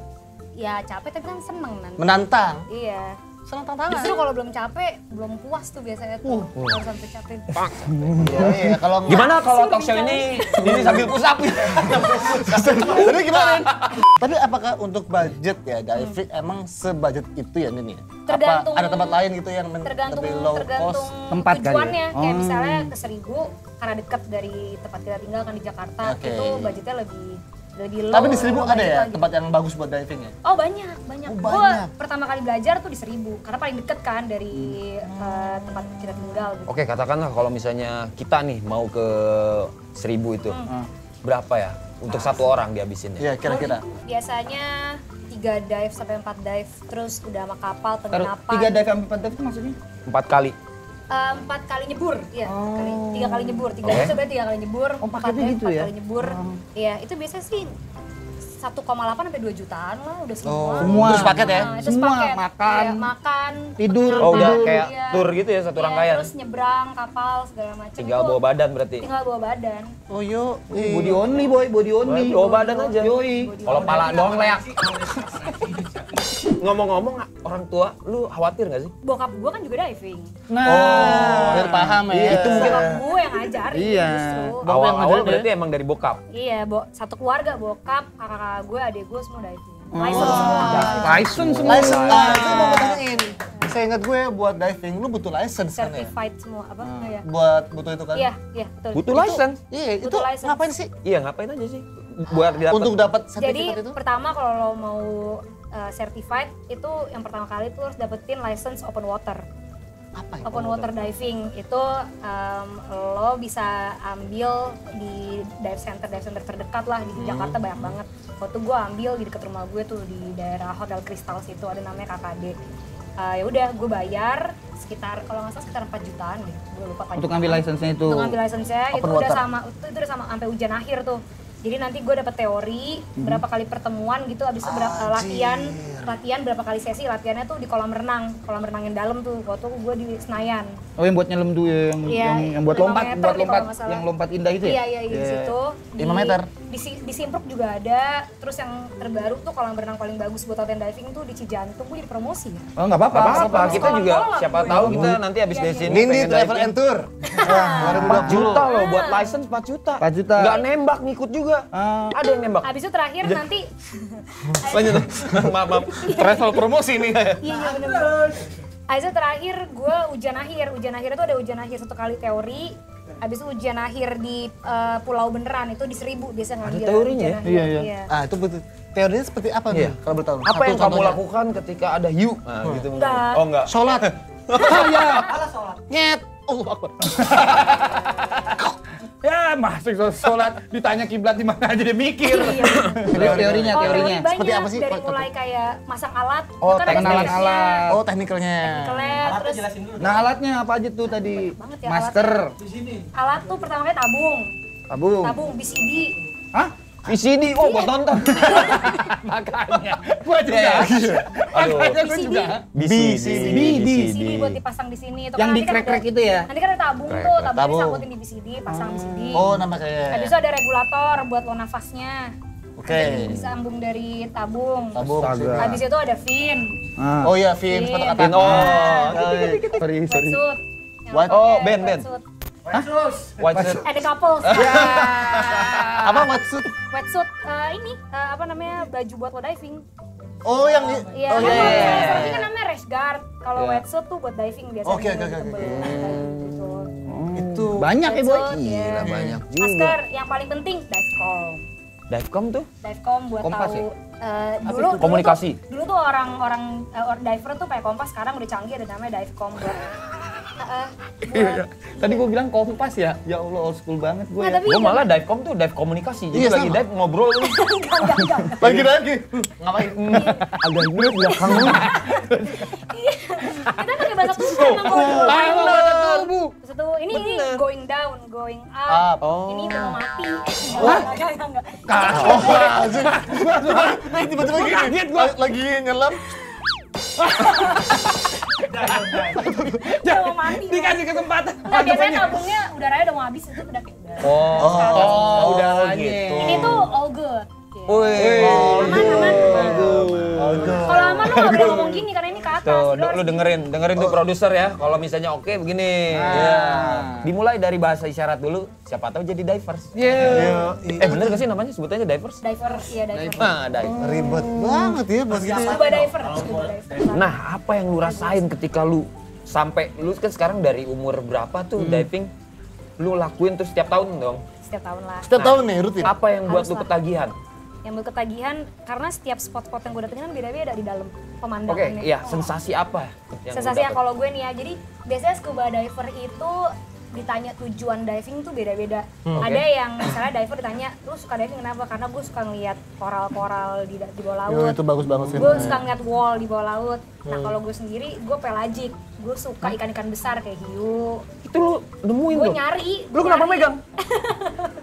Ya capek tapi kan seneng nanti. Menantang. Iya. senang tantangan. Justru kalau belum capek, belum puas tuh biasanya tuh. Harus sampai capek. Iya, kalau Gimana kalau talk show ini sambil push up? Jadi gimana? Tapi apakah untuk budget ya diving emang sebudget itu ya Nini? Tergantung- Apa ada tempat lain gitu yang Tergantung lebih low tergantung cost? Tempat kali ya? tujuannya. Kayak misalnya ke Serigu karena dekat dari tempat kita tinggal kan di Jakarta, Oke. itu budgetnya lebih low. Tapi di Seribu ada ya gitu. tempat yang bagus buat diving ya? Oh banyak. Oh, Gue banyak. pertama kali belajar tuh di Seribu karena paling deket kan dari tempat kita tinggal gitu. Oke, katakanlah kalau misalnya kita nih mau ke 1000 itu. Berapa ya? Untuk satu orang dihabisinnya? Iya kira-kira. Biasanya 3 dive sampai 4 dive, terus udah sama kapal, penginapan. 3 dive sampai 4 dive itu maksudnya? 4 kali. 4 kali nyebur, iya. 3 kali nyebur, 3 Oke. dive sebenarnya 3 kali nyebur, Oh, 4 paketnya dive, gitu 4 ya? kali nyebur. Iya, itu biasanya sih 1,8 sampai 2 jutaan lah udah semua. Semua. Terus paket ya? Nah, itu Semua, sepaket. makan, Iya, makan, tidur. Oh, udah tidur, kayak iya. tour gitu ya, satu Iya, rangkaian. terus nyebrang kapal segala macam. Tinggal Itu bawa badan berarti. Tinggal bawa badan. Oh yuk. Body only boy, body only. Bawa badan aja. Yoi. Kalau pala doang leak. Ngomong-ngomong, orang tua, lu khawatir nggak sih? Bokap gua kan juga diving. Nah, Biar paham ya. Itu mungkin Bokap gua yang ngajarin Iya. justru. awal-awal berarti emang dari bokap. Iya, satu keluarga, bokap, kakak gue, adik gue semua diving. License semua. license semua. License, itu mau gue tanyain. Saya ingat gue buat diving, lu butuh license kan ya? Certified semua, apa? Iya. Buat butuh itu kan? Iya, betul. Butuh license. Iya, itu Butuh license. ngapain sih? Iya, ngapain aja sih? Buat didapat. Untuk dapat Jadi sertifikat itu? pertama kalau lo mau certified, itu yang pertama kali itu harus dapetin license open water. Apa ya? Open water diving itu lo bisa ambil di dive center terdekat lah di Jakarta banyak banget. Waktu gue ambil di dekat rumah gue tuh di daerah Hotel Crystal situ ada namanya KKD. Ya udah gue bayar sekitar kalau nggak salah sekitar 4 jutaan deh, gue lupa 4 Untuk jutaan. ngambil license-nya itu. Untuk ngambil license-nya itu Open udah water. sama itu udah sama sampai ujian akhir tuh. Jadi nanti gue dapet teori berapa kali pertemuan gitu, abis itu berapa latihan berapa kali sesi, latihannya tuh di kolam renang yang dalam tuh. Waktu gue di Senayan. Oh, yang buat nyelam tuh ya, Iya, yang buat 5 lompat, meter buat nih lompat, kalau nggak salah. yang lompat indah itu ya? Iya, di situ. 5 meter. Di Simpruk juga ada. Terus yang terbaru tuh kolam renang paling bagus buat latihan diving tuh di Cijantung. Gue jadi promosi ya. Oh, nggak apa-apa. Nggak apa-apa, kita Sekolah juga bola siapa gue. tahu kita nanti habis Iya, dari iya. sini Nindi pengen Travel diving. and Tour. 4 juta loh buat license 4 juta. 4 juta. Nggak nembak ngikut juga. Ada yang nembak. Abis itu terakhir nanti Lanjut. maaf. Travel promosi nih. iya bener-bener. Abis itu terakhir gue ujian akhir itu ada ujian akhir 1 kali teori. Abis itu ujian akhir di Pulau Beneran itu di 1000 biasa ngambil teorinya ujian ya? akhir. Iya. Ah, itu betul. Teorinya seperti apa nih Iya. kalau bertahu? Apa yang kamu contohnya. lakukan ketika ada hiu? Nah, gitu. Enggak. Oh, enggak. Sholat. Alah sholat. Nyet. Allahu Akbar. Ya, masuk sholat, ditanya kiblat di mana aja dia mikir. Iya. Teorinya. Teori banyak, Seperti apa sih? dari mulai kayak masang alat, Oh, itu kan ada teknik stepnya. alat. Oh, teknikalnya. Teknikalnya, Alatnya terus jelasin dulu. Nah, alatnya apa aja tuh tadi? banget ya Master, Di sini. alat tuh pertama kali tabung, tabung. BCD. Hah? VCD, oh buat nonton. Makanya, gua juga. Aduh. Makanya gua juga. BCD buat dipasang di sini. Itu Yang kan nanti dikrek-krek ada- itu ya? Nanti kan ada tabung tuh, tabungnya Tabung. disangkutin di BCD, pasang BCD. Oh, nama kayak. Habis itu ada regulator buat lo nafasnya. Oke. Disambung dari tabung. Tabung. Astaga. Habis itu ada fin, Ah. Oh iya, Vin, Vin. sepatu kata. Vin, oh. Sorry. wetsuit. yang What? pakai Oh, band. wetsuit. White shirt. Ada couples. Apa wetsuit? Wetsuit ini apa namanya baju buat lo diving. Oh, yang Iya, Oh kan iya. kalau misalnya surfing kan namanya rash guard. Kalau Iya. wetsuit tuh buat diving biasanya. Oke, oke, oke, tebel, oke. gitu. Itu Banyak ya, Boy. Wetsuit, iya. Gila, banyak juga. Masker yang paling penting divecom. Divecom tuh? Divecom buat Kompas tahu itu? dulu Komunikasi. Dulu tuh orang diver tuh pakai kompas, sekarang udah canggih ada namanya divecom buat Iya. Tadi gua bilang kompas ya. Ya Allah, old school banget gue. Nggak, Ya. tapi Gue malah divecom tuh dive komunikasi. Jadi Iya, lagi sama. dive ngobrol lu. enggak. lagi. Ngapain? Agak gue belakang lu. Kita pakai bahasa tubuh emang kalau tubuh. Terus itu ini going down, going up. Up. Ini udah mau mati. Enggak. Oh, anjing. Tiba-tiba gini. Lagi nyelam. Udah mau mati. Dikasih kesempatan. Enggak, biasanya tabungnya udaranya udah mau habis itu udah kayak udah. Oh, udah gitu. Ini tuh all good. Wih. Aman. Aduh. Kalau aman lo nggak boleh ngomong gini karena ini ke atas. Tuh, lu dengerin tuh produser ya. Kalau misalnya oke begini. Ya. Dimulai dari bahasa isyarat dulu, siapa tahu jadi divers. Bener gak sih namanya sebutannya divers? Diver, iya diver. Diver. Ribet banget ya bos gitu. Scuba diver. Nah, apa yang lu rasain ketika lu sampai lu kan sekarang dari umur berapa tuh diving? Lu lakuin tuh setiap tahun dong. Setiap tahun lah. Setiap tahun nih rutin. Apa yang buat Harus lu lah. ketagihan? Yang buat ketagihan karena setiap spot-spot yang gue datengin kan beda-beda di dalam Oke, pemandangannya. iya, sensasi apa yang lu Sensasinya dapet? kalau gue nih ya, jadi biasanya scuba diver itu ditanya tujuan diving tuh beda-beda. Ada yang misalnya diver ditanya, lu suka diving kenapa? Karena gue suka ngeliat koral-koral di bawah laut. Itu bagus banget sih. Gue suka ngeliat wall di bawah laut. Nah kalau gue sendiri, gue pelagik. Gue suka ikan-ikan besar kayak hiu. Itu lu nemuin Gue tuh? nyari. Lu kenapa megang?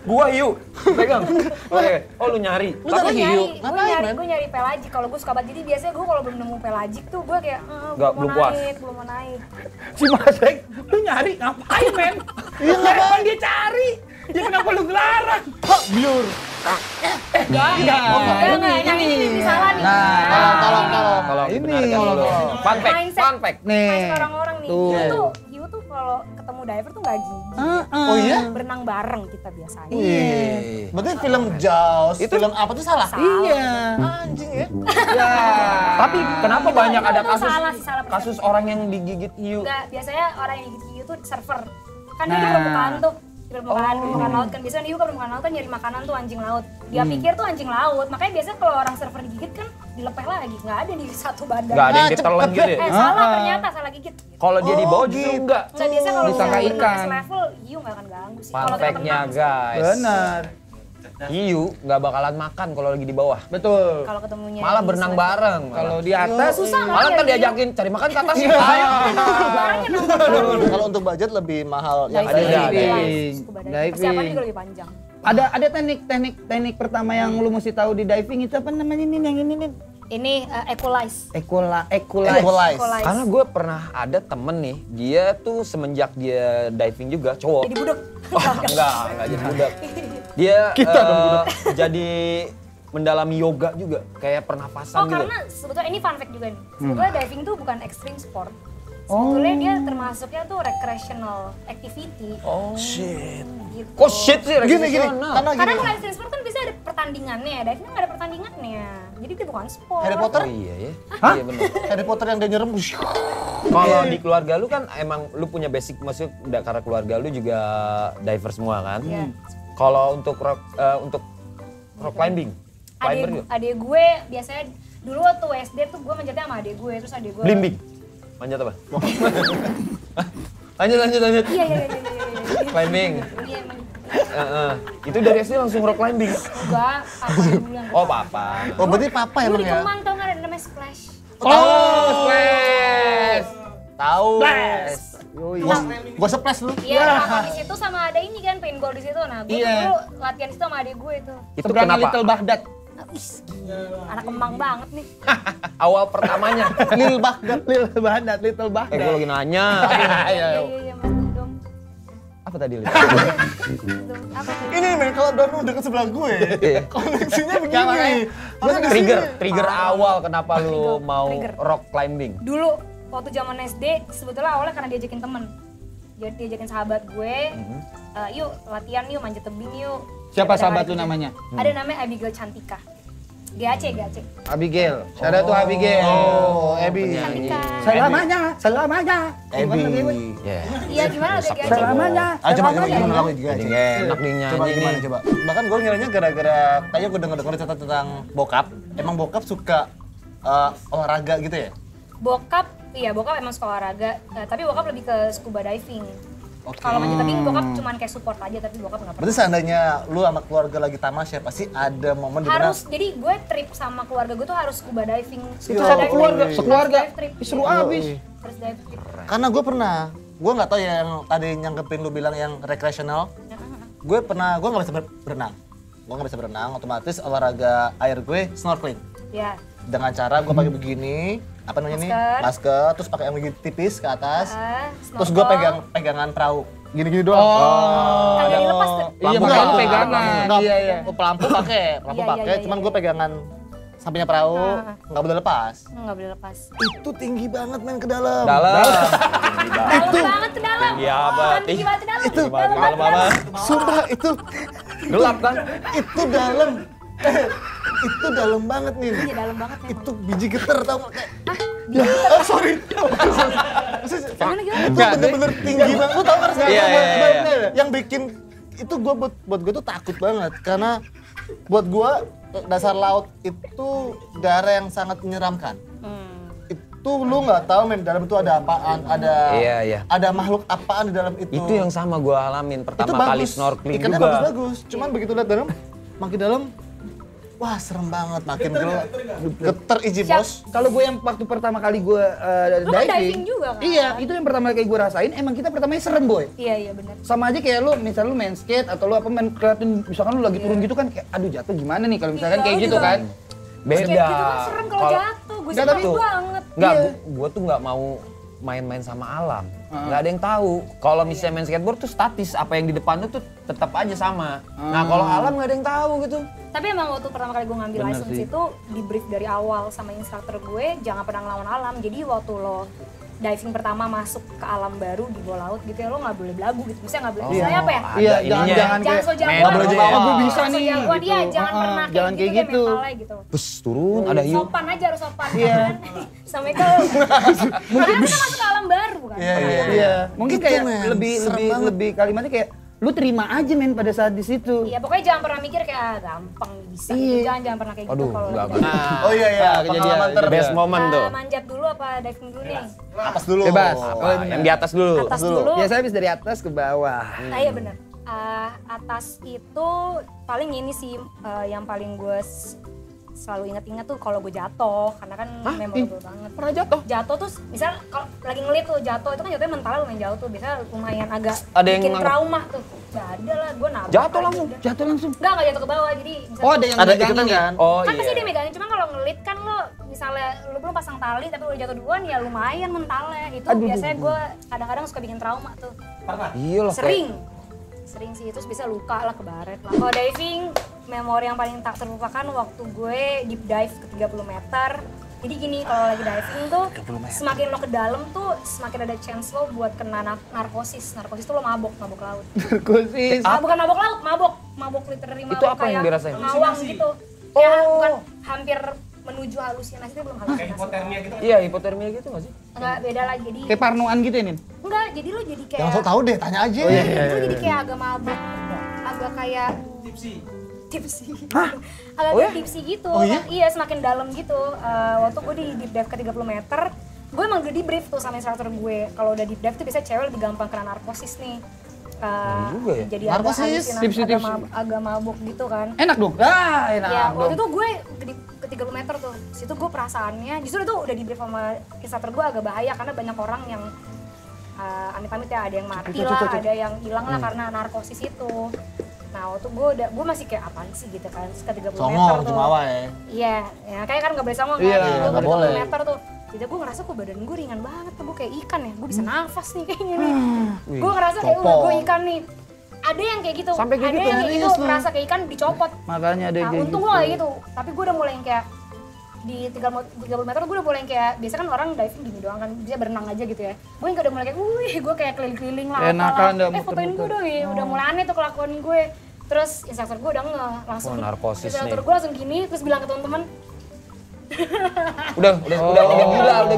Gua hiu, pegang. Oke, oh lu nyari. Lu tadi hiu. Ngapain, men? Gue nyari pelagik. Kalau gue suka banget, jadi biasanya gue kalau belum nemu pelagik tuh gue kayak Belum puas. belum mau naik. Si Masek, lu nyari ngapain men? Iya ngapain dia cari? Ya kenapa lu gelarang? Biur. Enggak, yang ini salah nih. Kalau Ini. dibenarkan dulu. Fun fact, Mindset. fun fact. Mindset orang-orang nih. Tuh. Hiu tuh kalau ketemu diver tuh nggak gigit. Oh iya? Berenang bareng kita biasanya. Wih. Berarti film Jaws, film apa tuh salah? Iya. Anjing ya. Ya. Tapi kenapa Itu- banyak itu ada salah sih, salah kasus orang yang digigit hiu? Enggak, biasanya orang yang gigit hiu tuh surfer. Kan dia di Nah. permukaan tuh, di permukaan laut kan. Biasanya hiu ke permukaan laut kan nyari makanan tuh anjing laut. Dia pikir tuh anjing laut, makanya biasanya kalau orang surfer digigit kan dilepeh lagi, nggak ada di satu badan. Nggak ada yang ditelan gitu ya? Salah ternyata, salah gigit. Kalau dia di bawah justru enggak. Nggak, biasanya kalau Disangka udah ikan. berenang level, hiu nggak akan ganggu sih. Fun Kalau kita fact-nya tenang sih. guys. Benar. Hiu nggak bakalan makan kalau lagi di bawah. Betul. Kalau ketemunya Malah di berenang selevel. bareng. Kalau di atas Susah Malah nggak kan ya, diajakin cari makan ke atas. Ayo. Barangnya nongkrong. Kalau untuk budget lebih mahal yang Diving. ada. Diving. Scuba diving. Diving. Persiapan juga lebih panjang. Ada teknik pertama yang lu mesti tahu di diving itu apa namanya ini yang ini nih? Ini equalize. Equalize. Equalize. Karena gue pernah ada temen nih, dia tuh semenjak dia diving juga cowok. Jadi budek. Wah, enggak jadi budak. Dia jadi mendalami yoga juga, kayak pernapasan Oh gitu. karena sebetulnya ini fun fact juga nih. Sebetulnya diving tuh bukan extreme sport. Sebetulnya dia termasuknya tuh recreational activity. Oh, Gitu. kok shit sih Gini, rekreasional? karena Karena gini. kalau extreme sport kan bisa ada pertandingannya, diving nggak ada pertandingannya. Jadi dia bukan sport. Harry Potter? Oh iya ya. Iya benar. Harry Potter yang dia nyerem. Kalau di keluarga lu kan emang lu punya basic, maksud karena keluarga lu juga diver semua kan? Iya. Kalau untuk rock climbing, climber juga? Adik gue biasanya dulu waktu SD tuh gue manjatnya sama adik gue, terus adik gue. Blimbing. Manjat apa? lanjut. Iya. Climbing. Iya emang. Itu dari SD langsung rock climbing. Enggak, apa dulu yang Oh, papa. Oh berarti papa Dulu emang di ya? Kemang tau nggak ada namanya splash? Oh, splash. Tahu. Gua splash lu. Iya, nah, di situ sama ada ini kan paintball di situ. Nah, gue Iya. dulu latihan di situ sama adik gue tuh. Itu Seberangnya kenapa? Little Baghdad. Anak Kemang banget nih. Awal pertamanya. Lil Baghdad. Little Baghdad, Little Gue Baghdad. lagi nanya. Iya, Mas Dom. Apa tadi, Lil? Dom, apa tuh? Ini men kalau Dono dekat sebelah gue, Iya. koneksinya begini. Harusnya di Trigger, sini. trigger awal kenapa lu mau Trigger. rock climbing? Dulu waktu zaman SD sebetulnya awalnya karena diajakin temen. Jadi diajakin sahabat gue, yuk latihan yuk manjat tebing yuk. Siapa Ada sahabat hari lu itu. namanya? Ada namanya Abigail Cantika. GAC. Abigail. Shout tuh Abigail. Oh, Ebi. Cantika. Selamanya. Ebi. Ya. Iya gimana udah GAC? Selamanya. Ah coba gimana lagu juga Jadi aja. nggak enak nih nyanyi Coba gimana nih. coba. Bahkan gue ngiranya gara-gara kayaknya gue denger cerita tentang bokap. Emang bokap suka olahraga gitu ya? Bokap emang suka olahraga, tapi bokap lebih ke scuba diving. Kalau manjat tebing bokap cuman kayak support aja, tapi bokap nggak pernah. Berarti seandainya lu sama keluarga lagi tamasya pasti ada momen di mana Harus, jadi gue trip sama keluarga gue tuh harus scuba diving. Itu satu keluarga, sekeluarga. Trip. Seru abis. Harus dive trip. karena gue pernah, gue nggak tahu ya yang tadi nyanggepin lu bilang yang recreational. Gue nggak bisa berenang. Gue nggak bisa berenang, otomatis olahraga air gue snorkeling. Ya. Dengan cara gue pakai begini, apa namanya nih? Masker, terus pakai yang begini tipis ke atas. Terus gue pegangan perahu. Gini-gini doang. Kagak dilepas tuh. Iya, Lampu makanya nggak, pegangan. nggak, Iya. pelampu pakai, Iya, iya, cuman iya, gue pegangan sampingnya perahu, nggak boleh lepas. Nggak boleh lepas. Itu tinggi banget men ke dalam. Dalam. Dalam banget ke dalam. Iya, apa? Tinggi banget ke dalam. Itu Dalam banget ke dalam. Sumpah itu Gelap kan? itu dalam. Itu dalam banget nih. Iya, dalam banget emang. Itu biji geter tau nggak? Kayak, Hah? oh sorry. Gimana gimana? Itu bener-bener tinggi banget. Lu tau kan Iya, iya, iya. yang bikin itu gua buat gue tuh takut banget karena buat gua dasar laut itu daerah yang sangat menyeramkan. Itu lu nggak tahu men dalam itu ada apaan, ada makhluk apaan di dalam itu. Itu yang sama gue alamin itu pertama kali snorkeling ikannya juga. bagus-bagus. Cuman begitu lihat dalam, makin dalam, wah serem banget, makin geter iji bos. Kalau gue yang waktu pertama kali gue Lu kan diving juga kan? Iya, itu yang pertama kali gue rasain. Emang kita pertamanya serem boy. Iya benar. Sama aja kayak lu, misal lu main skate atau lu apa main kelihatan, misalkan lu lagi turun gitu kan kayak aduh jatuh gimana nih kalau misalkan Iya, kayak lu gitu juga. kan. Beda. Skate gitu kan serem kalau jatuh. Gue Nggak, serem tapi- banget. Enggak, Iya. gue tuh nggak mau main-main sama alam. Nggak ada yang tahu. Kalau misalnya main skateboard tuh statis, apa yang di depan tuh tetap aja sama. Nah kalau alam nggak ada yang tahu gitu. Tapi emang waktu pertama kali gue ngambil Bener license sih. itu di brief dari awal sama instruktur gue jangan pernah ngelawan alam. Jadi waktu lo diving pertama masuk ke alam baru di bawah laut gitu ya lo nggak boleh belagu gitu. Misalnya nggak boleh, misalnya apa ya? Ada Iya, ininya. jangan Jangan kayak so jagoan. Nggak boleh jagoan. Gue bisa Jangan so nih, jagoan, gitu. iya, jangan pernah Jangan kayak gitu deh mentalnya gitu. Terus turun ada hiu. Sopan aja harus sopan Iya. kan. Assalamualaikum. Karena kita masuk ke alam baru kan. Iya. Mungkin Itu, kayak men. lebih Serem lebih banget. lebih kalimatnya kayak lu terima aja men pada saat di situ. Iya, pokoknya jangan pernah mikir kayak gampang bisa. Iya. Jangan pernah kayak gitu Aduh, kalau nggak, lagi nggak. diving. Oh iya iya, pengalaman The best moment tuh. Manjat dulu apa diving dulu nih? Atas dulu. Bebas. Apa, yang di atas dulu. Atas dulu. Ya saya habis dari atas ke bawah. Ah iya benar. Atas itu paling ini sih yang paling gue selalu ingat-ingat tuh kalau gue jatuh karena kan memorable banget. Pernah jatuh? Jatuh tuh misal kalau lagi ngelit tuh jatuh itu kan jatuhnya mentalnya lumayan jauh tuh biasanya lumayan agak Ada yang bikin nganggap- trauma tuh. Gak ada lah gue nabrak. Jatuh aja langsung? udah. Jatuh langsung. Enggak jatuh ke bawah jadi misalnya, Oh ada yang Ada megangin ikutan ya? kan? Oh kan pasti iya. dia megangin cuma kalau ngelit kan lo misalnya lo belum pasang tali tapi udah jatuh duluan ya lumayan mentalnya itu biasanya gue kadang-kadang suka bikin trauma tuh. Iya loh. Sering sih, terus bisa luka lah, kebaret lah. Kalau diving, memori yang paling tak terlupakan waktu gue deep dive ke 30 meter. Jadi gini, kalau lagi diving tuh, semakin lo ke dalam tuh, semakin ada chance lo buat kena narkosis. Narkosis tuh lo mabok laut. Narkosis. Bukan mabok laut, mabok literally mabok Itu apa yang kayak dirasain? ngawang gitu. Ya, bukan hampir menuju halusinasi itu belum halusinasi. Hipotermia gitu. Iya hipotermia gitu nggak sih? Enggak, beda lah, jadi Kayak parnoan gitu ya Nin? enggak, jadi lo jadi kayak Jangan sok tahu deh, tanya aja. Itu jadi kayak agak mabuk, agak kayak tipsy. Agak tipsy gitu. Oh iya? Iya, semakin dalam gitu. Waktu gue di deep dive ke 30 meter, gue emang udah di brief tuh sama instruktur gue. Kalau udah deep dive tuh biasanya cewek lebih gampang kena narkosis nih. juga ya? Jadi agak Narkosis, halusinasi, tipsy. agak mabuk gitu kan. Enak dong? Ah enak Ya, waktu dong. itu gue ke 30 meter tuh. Situ gue perasaannya, justru itu udah di brief sama instruktur gue agak bahaya karena banyak orang yang amit-amit ya, ada yang mati lah, ada yang hilang lah karena narkosis itu. Nah, waktu gue masih kayak apaan sih gitu kan, ke 30 meter Songong tuh. Jumawa ya. Iya, ya kayak kan gak boleh songong Iya, kan. Gue nggak ke 30 boleh. meter tuh. Jadi gue ngerasa kok badan gue ringan banget tuh, gue kayak ikan ya, gue bisa nafas nih kayaknya nih. Gue ngerasa kayak gue ikan nih. Ada yang kayak gitu, Sampai kayak ada gitu? yang kayak gitu, Serius lu? ngerasa kayak ikan dicopot. Makanya ada Nah, kayak untung gitu. gue gak kayak gitu, tapi gue udah mulai yang kayak di 30 meter gue udah mulai yang kayak, biasa kan orang diving gini doang kan, bisa berenang aja gitu ya. Gue yang udah mulai kayak, wih gue kayak keliling-keliling lah. Enakan apalah. dah Fotoin gue dong ya, udah mulai aneh tuh kelakuan gue. Terus instruktur gue udah langsung, Wah, narkosis instruktur nih. gue langsung gini, terus bilang ke teman-teman, Udah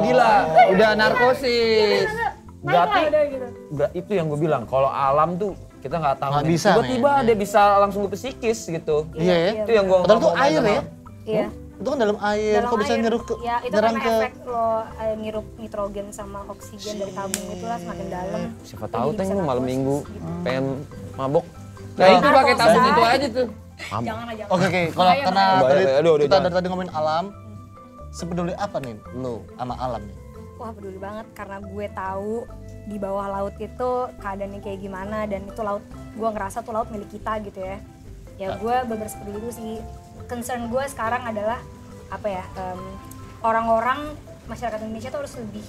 gila. Udah narkosis. naik lah Berarti- udah gitu. Itu yang gue bilang. Kalau alam tuh kita nggak tahu. Nggak nih. bisa, Tiba-tiba men. dia bisa langsung ke psikis gitu. Iya ya. Itu yang gue. Padahal tuh air ya. Iya. Itu kan dalam air, Dalam kok bisa air. nyeruh ke Ya, itu nyerang karena ke efek lo ngirup nitrogen sama oksigen dari tabung itulah semakin dalam. Siapa Lo tahu jadi teng bisa lu malam narkosis minggu gitu. pengen mabok. Nah itu pakai Narkosis tabung itu aja. aja tuh. Jangan aja. Oke, kalau Bahaya, karena bahaya. tadi Bahaya, aduh, kita jangan. dari tadi ngomongin alam, sepeduli apa nih lu sama alam nih? Wah peduli banget karena gue tahu di bawah laut itu keadaannya kayak gimana dan itu laut, gue ngerasa tuh laut milik kita gitu ya. Ya gue bener-bener peduli itu sih. Concern gue sekarang adalah apa ya, orang-orang masyarakat Indonesia tuh harus lebih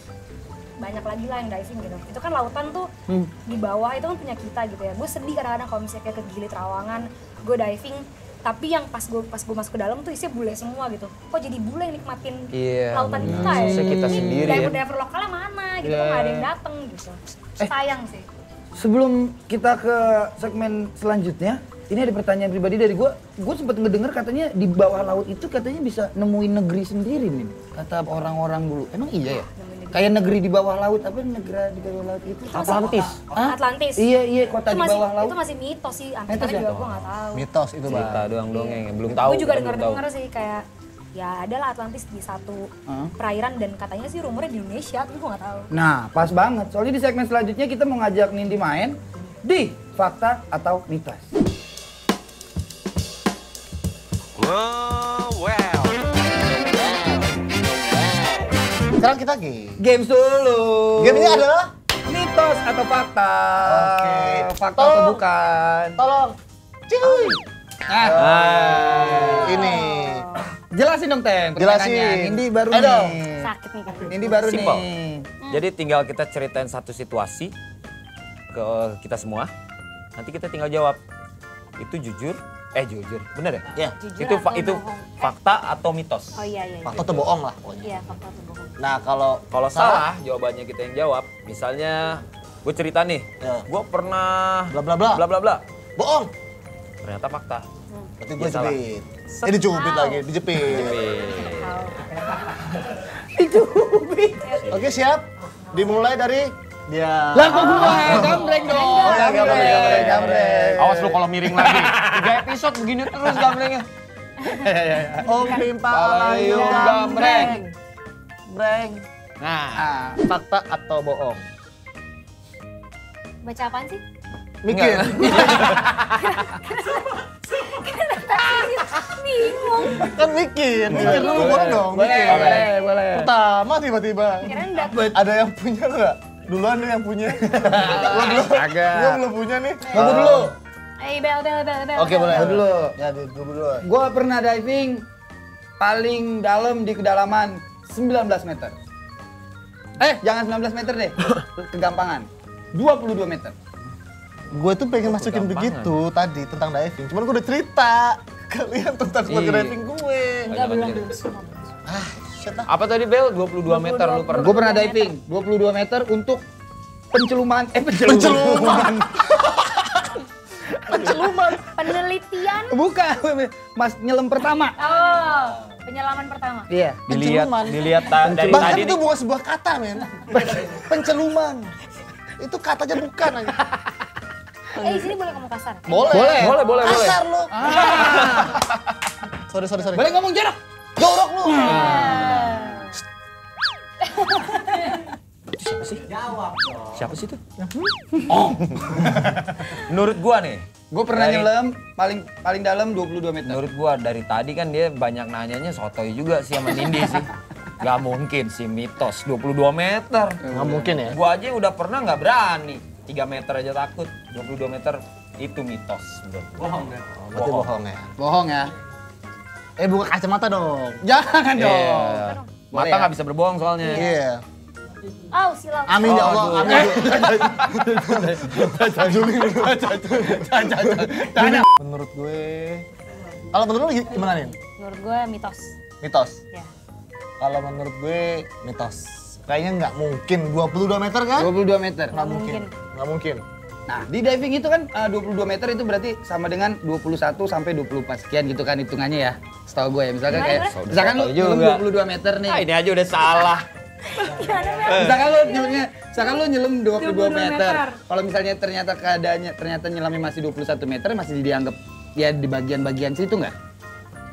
banyak lagi lah yang diving gitu. Itu kan lautan tuh di bawah itu kan punya kita gitu ya. Gue sedih kadang-kadang kalau misalnya kayak ke Gili Trawangan, gue diving Tapi yang pas gue masuk ke dalam tuh isinya bule semua gitu. Kok jadi bule yang nikmatin Iya, lautan benar. kita ya? Khususnya kita Ini sendiri ya. diver lokalnya mana gitu, kok nggak ada yang dateng gitu. Sayang sih. Sebelum kita ke segmen selanjutnya, ini ada pertanyaan pribadi dari gue. Gue sempat ngedenger katanya di bawah laut itu katanya bisa nemuin negeri sendiri nih. Kata orang-orang dulu. Emang iya ya? Kayak negeri di bawah laut, apa negara di bawah laut itu? Atlantis. Hah? Atlantis. Iya, kota di bawah laut. Itu masih mitos sih, Mitos Antartika ya? juga gue nggak tahu. Mitos itu bang. Cerita doang dongeng, belum tahu. Gue juga kita belum tahu. denger sih kayak ya adalah Atlantis di satu perairan dan katanya sih rumornya di Indonesia, tapi gue nggak tahu. Nah, pas banget. Soalnya di segmen selanjutnya kita mau ngajak Nindi main di fakta atau mitos. Sekarang kita game. Games dulu. Gamenya adalah mitos atau fakta. Oke. Fakta atau Tolong. bukan. tolong. Cuy. Ini. Jelasin dong, Ten. Jelasin. pertanyaannya. Nindi baru Ayo dong. nih. Sakit nih kan. Nindi baru Simple. nih. Jadi tinggal kita ceritain satu situasi ke kita semua. Nanti kita tinggal jawab. Itu jujur, jujur. Bener ya? Ya. Jujur Itu atau itu bohong? fakta atau mitos? Oh iya. Fakta atau bohong lah pokoknya. Iya, fakta atau bohong. Nah kalau Kalau salah, jawabannya kita yang jawab. Misalnya, gue cerita nih, Ya. gue pernah bla bla bla. bla bla bla. Bohong. Ternyata fakta. Berarti gue Dia salah. jepit. Dicubit lagi, dijepit. Dicubit. Oke siap. Dimulai dari dia. Lah kok gua gambreng dong. Oh ya gambreng. Awas lu kalau miring lagi. 3 episode begini terus gambrengnya. Om Pimpa Palayung gambreng. Breng. Nah, fakta atau bohong? Baca apaan sih? Mikir. Bingung. Kan mikir dulu boleh dong. Mikir. Boleh. Pertama tiba-tiba. Kirain dapet. Ada yang punya nggak? Duluan nih yang punya. Gua belum. Agak. Gua belum punya nih. Ngomong dulu. Bel. Oke boleh. Gua dulu. Ya gua dulu. Gua pernah diving paling dalam di kedalaman 19 meter. Jangan 19 meter deh. Kegampangan. 22 meter. Gue tuh pengen masukin kegampangan. begitu tadi tentang diving. Cuman gue udah cerita ke kalian tentang sport Iya. diving gue. Enggak, belum. Shit lah. Apa tadi Bel? 22 meter lu pernah? Gua pernah diving 22 meter untuk penceluman. Penelitian. Bukan, Mas nyelam pertama. Oh, penyelaman pertama. Iya. Dilihat dari Bahkan tadi itu nih. bukan sebuah kata men. Penceluman. Itu katanya bukan aja. Di sini boleh ngomong kasar? Boleh. Kasar lo. Sorry. Boleh ngomong jorok. Jorok lu. Siapa sih? Jawab dong. Siapa sih itu? Oh. Menurut gua nih, Gue pernah Dari- nyelam paling dalam 22 meter. menurut gua dari tadi kan dia banyak nanyanya sotoy juga sih sama Nindi sih. Gak mungkin sih mitos 22 meter. Nggak mungkin ya. Gua aja udah pernah nggak berani. 3 meter aja takut. 22 meter itu mitos menurut gua. Bohong kan? Berarti bohong ya. Bohong ya. Buka kacamata dong. Jangan dong. Iya. Mata nggak bisa berbohong soalnya. Iya. Oh, silau. Amin ya Allah. Aduh. Amin. Menurut gue, kalau menurut lu gimana nih? Menurut gue mitos. Mitos. Ya. Kalau menurut gue mitos. Kayaknya nggak mungkin 22 meter kan? 22 meter. Nggak mungkin. Nggak mungkin. Nah, di diving itu kan 22 meter itu berarti sama dengan 21 sampai 24 sekian gitu kan hitungannya ya. Setahu gue ya. Misalkan Gimana, kayak gimana? misalkan lu Tahu nyelam juga. 22 meter nih. Ah, ini aja udah salah. Misalkan lu nyelam 22 meter. meter. Kalau misalnya ternyata nyelamnya masih 21 meter masih dianggap ya di bagian-bagian situ nggak?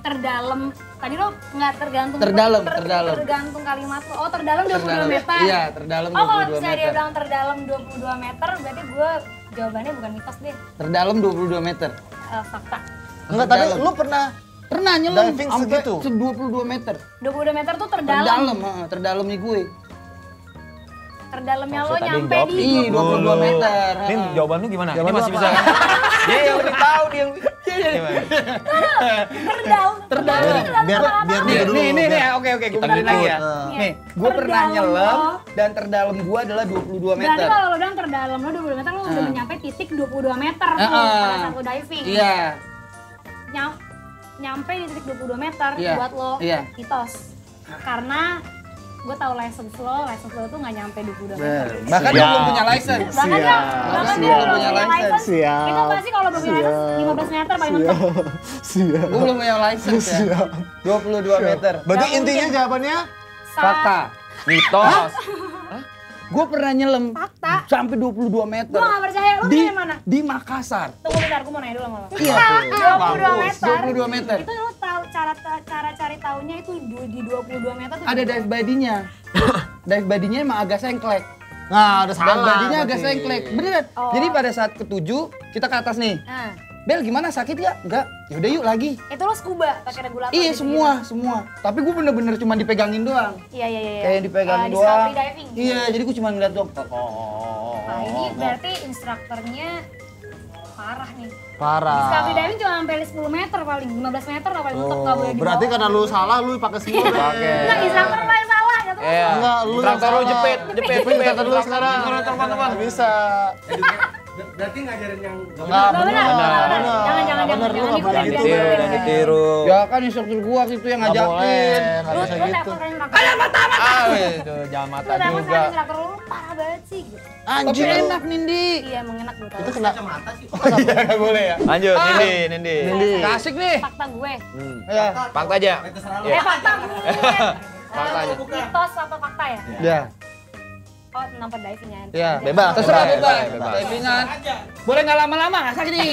Terdalam. Tadi lo nggak tergantung. Terdalam. Tergantung kalimat lo. Oh, terdalam 22 meter. Iya, terdalam Oh, kalau 22 misalnya dia meter. bilang terdalam 22 meter, berarti gue jawabannya bukan mitos deh. Terdalam 22 meter. Fakta. Enggak, tapi Terdalam. lu pernah Pernah nyelam Diving sampai segitu? 22 meter. 22 meter tuh terdalam. Terdalam, terdalam nih gue. Terdalamnya lo Maksud tadi yang nyampe jawab di Ih, 22 meter. Nin, jawaban lu gimana? Jawaban Ini lu masih apa? bisa kan? Dia yang lebih tahu, dia yang lebih. Gimana? terdalam. biar dia dulu. Nih, oke, gue Kita benerin lagi ya. ngikut. Nih, gue pernah Terdalam nyelam lo. dan terdalam gue adalah 22 Berarti meter. kalau lo bilang terdalam lo 22 meter, lo udah nyampe titik 22 meter tuh Heeh. pada saat lo diving. Iya. nyampe di titik 22 meter Iya. buat lo Iya. mitos. Karena gue tahu license lo tuh nggak nyampe 22 meter. Bahkan dia belum punya license. Bahkan dia belum punya license. Siap. Itu pasti kalau belum punya license 15 meter paling mentok. Siap. Gue belum punya license ya. 22 meter. Berarti Nggak intinya mungkin. jawabannya Fakta. Mitos. Gue pernah nyelam Fakta. sampai 22 meter. Gue nggak percaya, lo di, dari mana? di Makassar. Tunggu bentar, gue mau nanya dulu sama lo. Iya. 22 meter. 22 meter. Itu lo tahu cara cari taunya itu di 22 meter tuh. Ada dive body-nya. Dive body-nya emang agak sengklek. nah udah Dive salah. body-nya agak berarti. sengklek. Beneran. Oh. Jadi pada saat ketujuh kita ke atas nih. Nah, Bel gimana sakit gak? Enggak. Yaudah yuk lagi. itu lo scuba pakai regulator. Iya gitu. semua. Tapi gue bener-bener cuma dipegangin doang. Iya. Kayak dipegangin doang. Discovery diving. Iya, jadi gue cuma ngeliat doang. Nah, ini berarti instrukturnya parah nih. Parah. Discovery diving cuma sampai 10 meter paling, 15 meter lah paling mentok nggak boleh di Berarti bawah. karena lu salah lu pakai semua. Enggak, instruktur lo yang salah, ya tuh. Iya. Enggak, lu Instruktur lu jepit. Jepit dulu sekarang. Teman-teman. Nggak bisa. Berarti ngajarin yang Enggak Nggak benar, jangan bener, lu nggak boleh diikutin, gitu. jangan ditiru. Ya kan instruktur gua waktu itu yang Nggak boleh, ngajakin. nggak Lu bisa telepon gitu. kan instruktur. Ah, itu jangan mata Lu telepon juga. kan instruktur lu parah banget sih gitu. Tapi Anjir. enak Nindi. Iya, emang enak gue tahu. Itu kena kacamata sih. Iya nggak boleh ya. Lanjut, Nindi. Kasih nih. Fakta gue. Ya. Fakta aja. Terserah lu. Iya. Fakta gue. Fakta aja. Mitos atau fakta ya? Ya. Oh, tentang divingnya. Ya. Bebas. Terserah Bebas, bebas. bebas. Divingan. Boleh nggak lama-lama nggak sakit nih.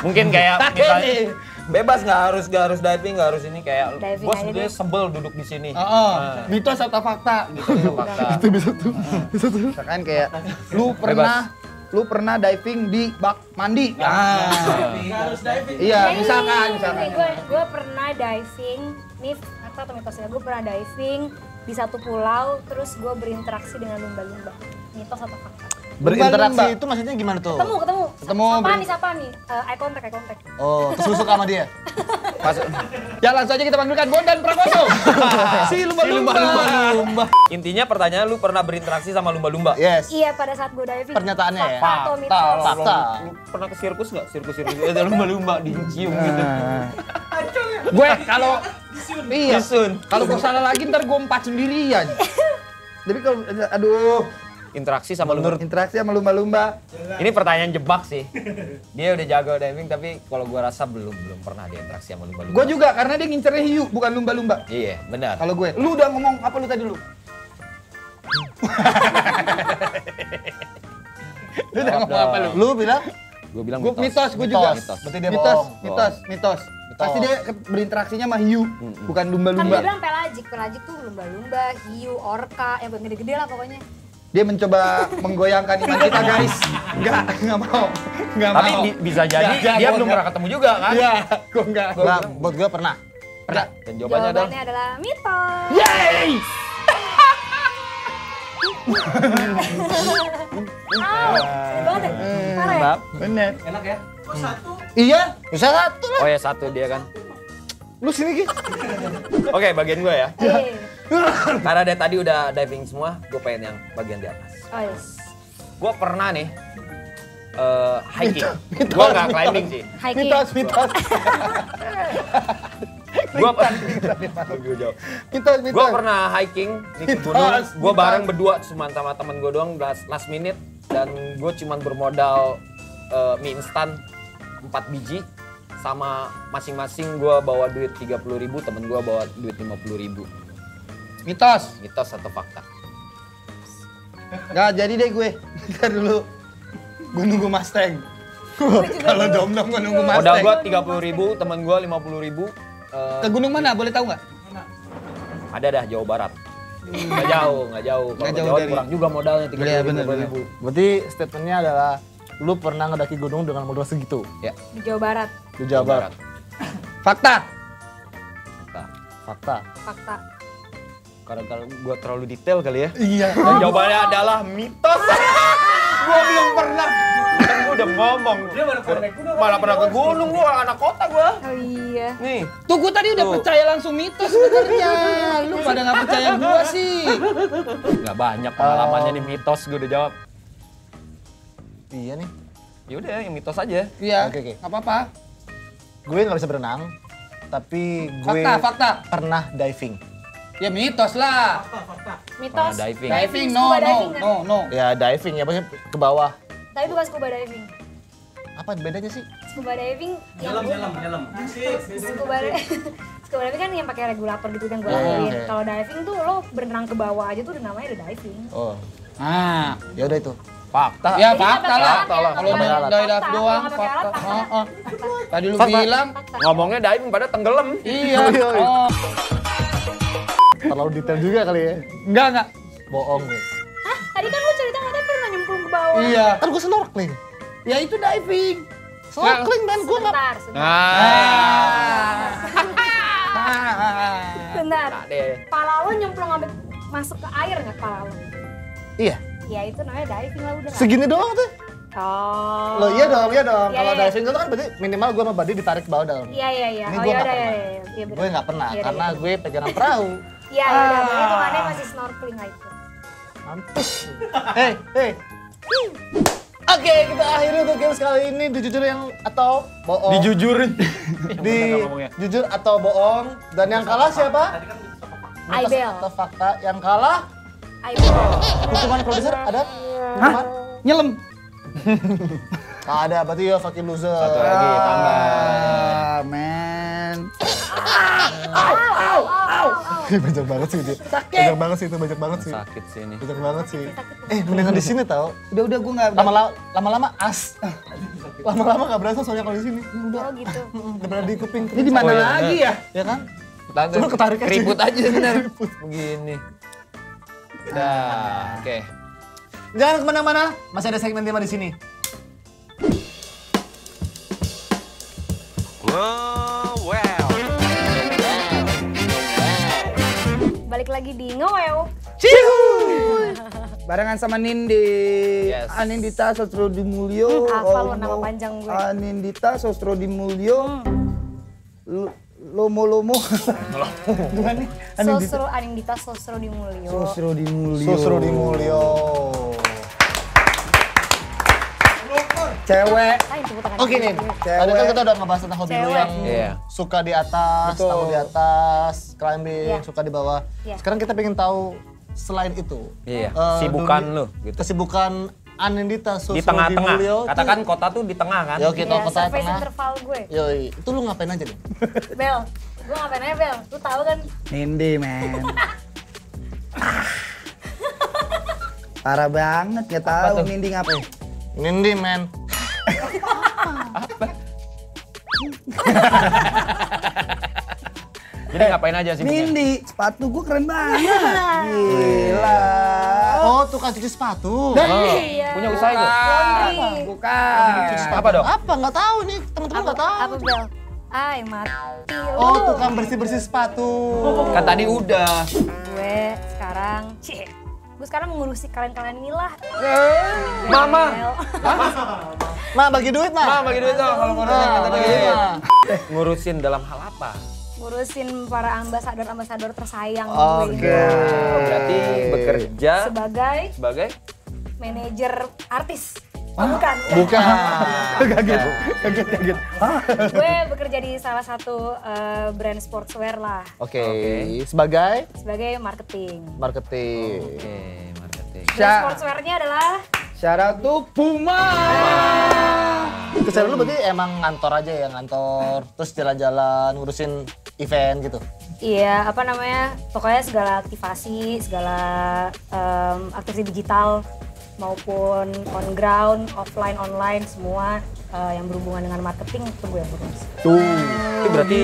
Mungkin kayak Sakit misalnya nih. bebas nggak harus diving, nggak harus ini kayak Diving gue aja sebenarnya deh. sebel duduk di sini. Oh, mitos atau fakta? Gitu itu fakta. Misalkan kayak lu pernah diving di bak mandi. Ah. Nggak harus diving. Iya, Jadi, misalkan. gue pernah diving, nih fakta atau mitosnya, gue pernah diving di satu pulau, terus gue berinteraksi dengan lumba-lumba. Mitos atau fakta? Berinteraksi Lumba-lumba. itu maksudnya gimana tuh? Ketemu. Ketemu, Sapa nih? Eye contact. Oh, terus lu suka sama dia? Ya langsung aja kita panggilkan Bondan Prakoso. Si lumba-lumba. Intinya pertanyaan lu pernah berinteraksi sama lumba-lumba? Yes. Iya, pada saat gue diving. Pernyataannya ya? Fakta atau mitos? Fakta. Lu pernah ke sirkus nggak? Sirkus ada lumba-lumba dicium gitu. Gue kalau iya, Disun. kalau gue salah lagi ntar gue empat sendirian. Tapi kalau aduh, Interaksi sama lumba. interaksi sama lumba-lumba. Ini pertanyaan jebak sih. Dia udah jago diving tapi kalau gua rasa belum pernah dia interaksi sama lumba-lumba. Gue juga karena dia ngincernya hiu bukan lumba-lumba. Iya, benar. Kalau gue, lu udah ngomong apa lu tadi lu? Lu udah ngomong apa lu? Lu bilang? Gua bilang Gue mitos, gue juga. Mitos. Berarti dia Mitos, bohong. mitos. Pasti dia berinteraksinya sama hiu, bukan Kan dia lumba-lumba. bilang pelagik tuh lumba-lumba, hiu, orca, yang gede-gede lah pokoknya. Dia mencoba menggoyangkan iman kita guys. Enggak mau. Enggak mau. Tapi bisa jadi Nggak, dia gua belum nggak. pernah ketemu juga kan? Iya, gue enggak. Enggak, buat gue pernah. Pernah. Dan jawabannya adalah adalah mitos. Yeay! Gede banget ya? Parah ya? Bener. Enak ya? Kok satu? Iya. Bisa satu lah. Oh ya satu dia kan. Lu sini Ki. Oke, bagian gua ya. Iya. Karena dia tadi udah diving semua, gue pengen yang bagian di atas. Oh yes. Gue pernah nih hiking. Gue nggak climbing sih. Hiking. Mitos. Gue Mitos. Gue pernah hiking di gunung. Gue bareng berdua cuma sama temen gue doang last minute dan gue cuma bermodal mie instan 4 biji sama masing-masing gue bawa duit 30.000, temen gue bawa duit 50.000. Mitos. Mitos atau fakta? Nggak jadi deh gue. Ntar dulu. Gue nunggu Mustang. Kalau dom-dom gue nunggu Mustang. Modal gue 30.000, temen gue 50.000. Ke gunung mana? Boleh tahu nggak? Ada dah Jawa Barat. Nggak jauh. Nggak Kalau jauh Jawa dari- kurang juga modalnya Iya, bener, 30.000. Berarti statementnya adalah lu pernah ngedaki gunung dengan modal segitu Ya, Di Jawa Barat. di Jawa Barat. Fakta. Fakta. Fakta. Karena gue terlalu detail kali ya. Iya. Dan jawabannya adalah mitos. Gue belum pernah. Kan gue udah ngomong. Dia baru connect. Malah pernah ke gunung gue, anak kota gue. Oh iya. Nih, Tuh gue tadi udah Tuh. percaya langsung mitos sebenarnya. Lu pada nggak percaya gua sih. nggak banyak pengalamannya nih mitos gue udah jawab. Iya nih. Ya udah yang mitos aja. Iya. Oke. Nggak apa-apa. Gue nggak bisa berenang. tapi gue Fakta. pernah diving. Ya mitos lah. Mitos. diving. Diving, Scuba diving kan? no. Ya diving ya, maksudnya ke bawah. Tapi bukan scuba diving. Apa bedanya sih? Scuba diving yang Nyelam. scuba scuba diving kan yang pakai regulator gitu yang gue Oh, lakuin. oke. Kalau diving tuh lo berenang ke bawah aja tuh udah namanya udah diving. Oh, Ah, ya udah itu. Fakta. ya Jadi fakta nggak lah. pakai alat ya, Kalau nggak pakai alat. dive Fakta, doang, kalau nggak pakai fakta. alat, fakta. Tadi lu Fakta. bilang, Ngomongnya diving pada tenggelam. iya. Yoi. Oh, Terlalu detail juga kali ya. enggak. Bohong gue. Hah? Tadi kan lo cerita katanya pernah nyemplung ke bawah. Iya. Kan gue snorkeling. Ya itu diving. Snorkeling men, gue nggak. Sebentar. Bentar. Tak deh. Pala lo nyemplung sampai masuk ke air nggak pala lo? Iya, Ya itu namanya diving lah udah. segini doang tuh. Oh. Loh iya dong. Iya, Kalau iya. diving itu kan berarti minimal gue sama Badi ditarik ke bawah dalam. Iya. Ini Oh gue iya nggak udah pernah. ya. Gue nggak pernah, Iya, karena iya. gue pegangan perahu. Iya udah. Berarti hitungannya masih snorkeling lah itu. Mampus. Hei. Oke, kita akhiri untuk games kali ini di jujur yang atau bohong. Dijujurin. Di jujur atau bohong. Dan yang kalah siapa? Mitos Aibel. atau fakta. Yang kalah Ayo. hukuman produser ada? Hukuman? Nyelam. Nggak ada, berarti ya fucking loser. Satu lagi tambah. Ah, men. Banyak banget sih dia. Banyak banget sih itu, banyak banget sih. Sakit sih ini. Banyak banget sih. Mendingan di sini tau. Udah gue nggak. Lama-lama as. Lama-lama nggak berasa soalnya kalau di sini. Oh gitu. Daripada di kuping. Ini di mana Oh, iya, lagi ya? Ya kan? Cuma ketarik aja. Keriput aja bener. Begini. Udah, oke. Jangan kemana-mana, masih ada segmen 5 di sini. Balik lagi di Ngeweo. Barengan sama Nindi. Yes. Anindita Sosrodi Mulyo. Hafal lo nama panjang gue. Anindita Sosrodi Mulyo. Lomo. Gimana nih? Sosro Anindita Sosro di Mulyo. Sosrodi Mulyo. Susro di Mulyo. Cewek. Ayo tepuk tangan. Oke nih, tadi kan kita udah ngebahas tentang hobi lu Cewek. yang Iya. suka di atas, Betul. tahu di atas, climbing, Iya. suka di bawah. Iya. Sekarang kita pengen tahu selain itu. Iya, eh, sibukan dunia- lu gitu. Kesibukan Anindita Susro Di tengah-tengah. Mulyo tuh- Katakan kota tuh di tengah kan? Ya oke, Iya, tahu kota surface tengah. interval gue. Yoi, itu lu ngapain aja nih? Bel, gue ngapain aja Bel? Lu tahu kan? Nindi, men. Parah banget, nggak tahu Nindi ngapain. Nindi men. Jadi ngapain aja sih? Nindi, sepatu gua keren banget. Gila. Oh, tukang cuci sepatu. Iya. Punya usaha itu? Laundry. Bukan. Apa dong? Apa? Nggak tahu nih, teman-teman nggak tahu. Apa Bel? Ay, mati lu. Oh, tukang bersih-bersih sepatu. Kan tadi udah. Gue sekarang, gue sekarang mengurusi kalian-kalian ini lah. Mama. Bel. Ma, bagi duit, Ma. Ma, bagi duit dong kalau ngurusin Ma, kata bagi duit. duit, Ma. Ngurusin dalam hal apa? Ngurusin para ambasador-ambasador tersayang Oke. gue gitu. Oh, berarti bekerja Sebagai sebagai manajer artis. Oh, bukan. Bukan. Kaget. Gue bekerja di salah satu brand sportswear lah. Oke, Oke. sebagai Sebagai marketing. marketing. Oke, marketing. Brand sportswear-nya adalah Syarat tuh Puma. Keseharian lu berarti emang ngantor aja ya, ngantor, terus jalan-jalan, ngurusin event gitu. iya apa namanya pokoknya segala aktivasi, segala aktivasi digital maupun on ground, offline, online semua yang berhubungan dengan marketing itu gue yang urus. Itu berarti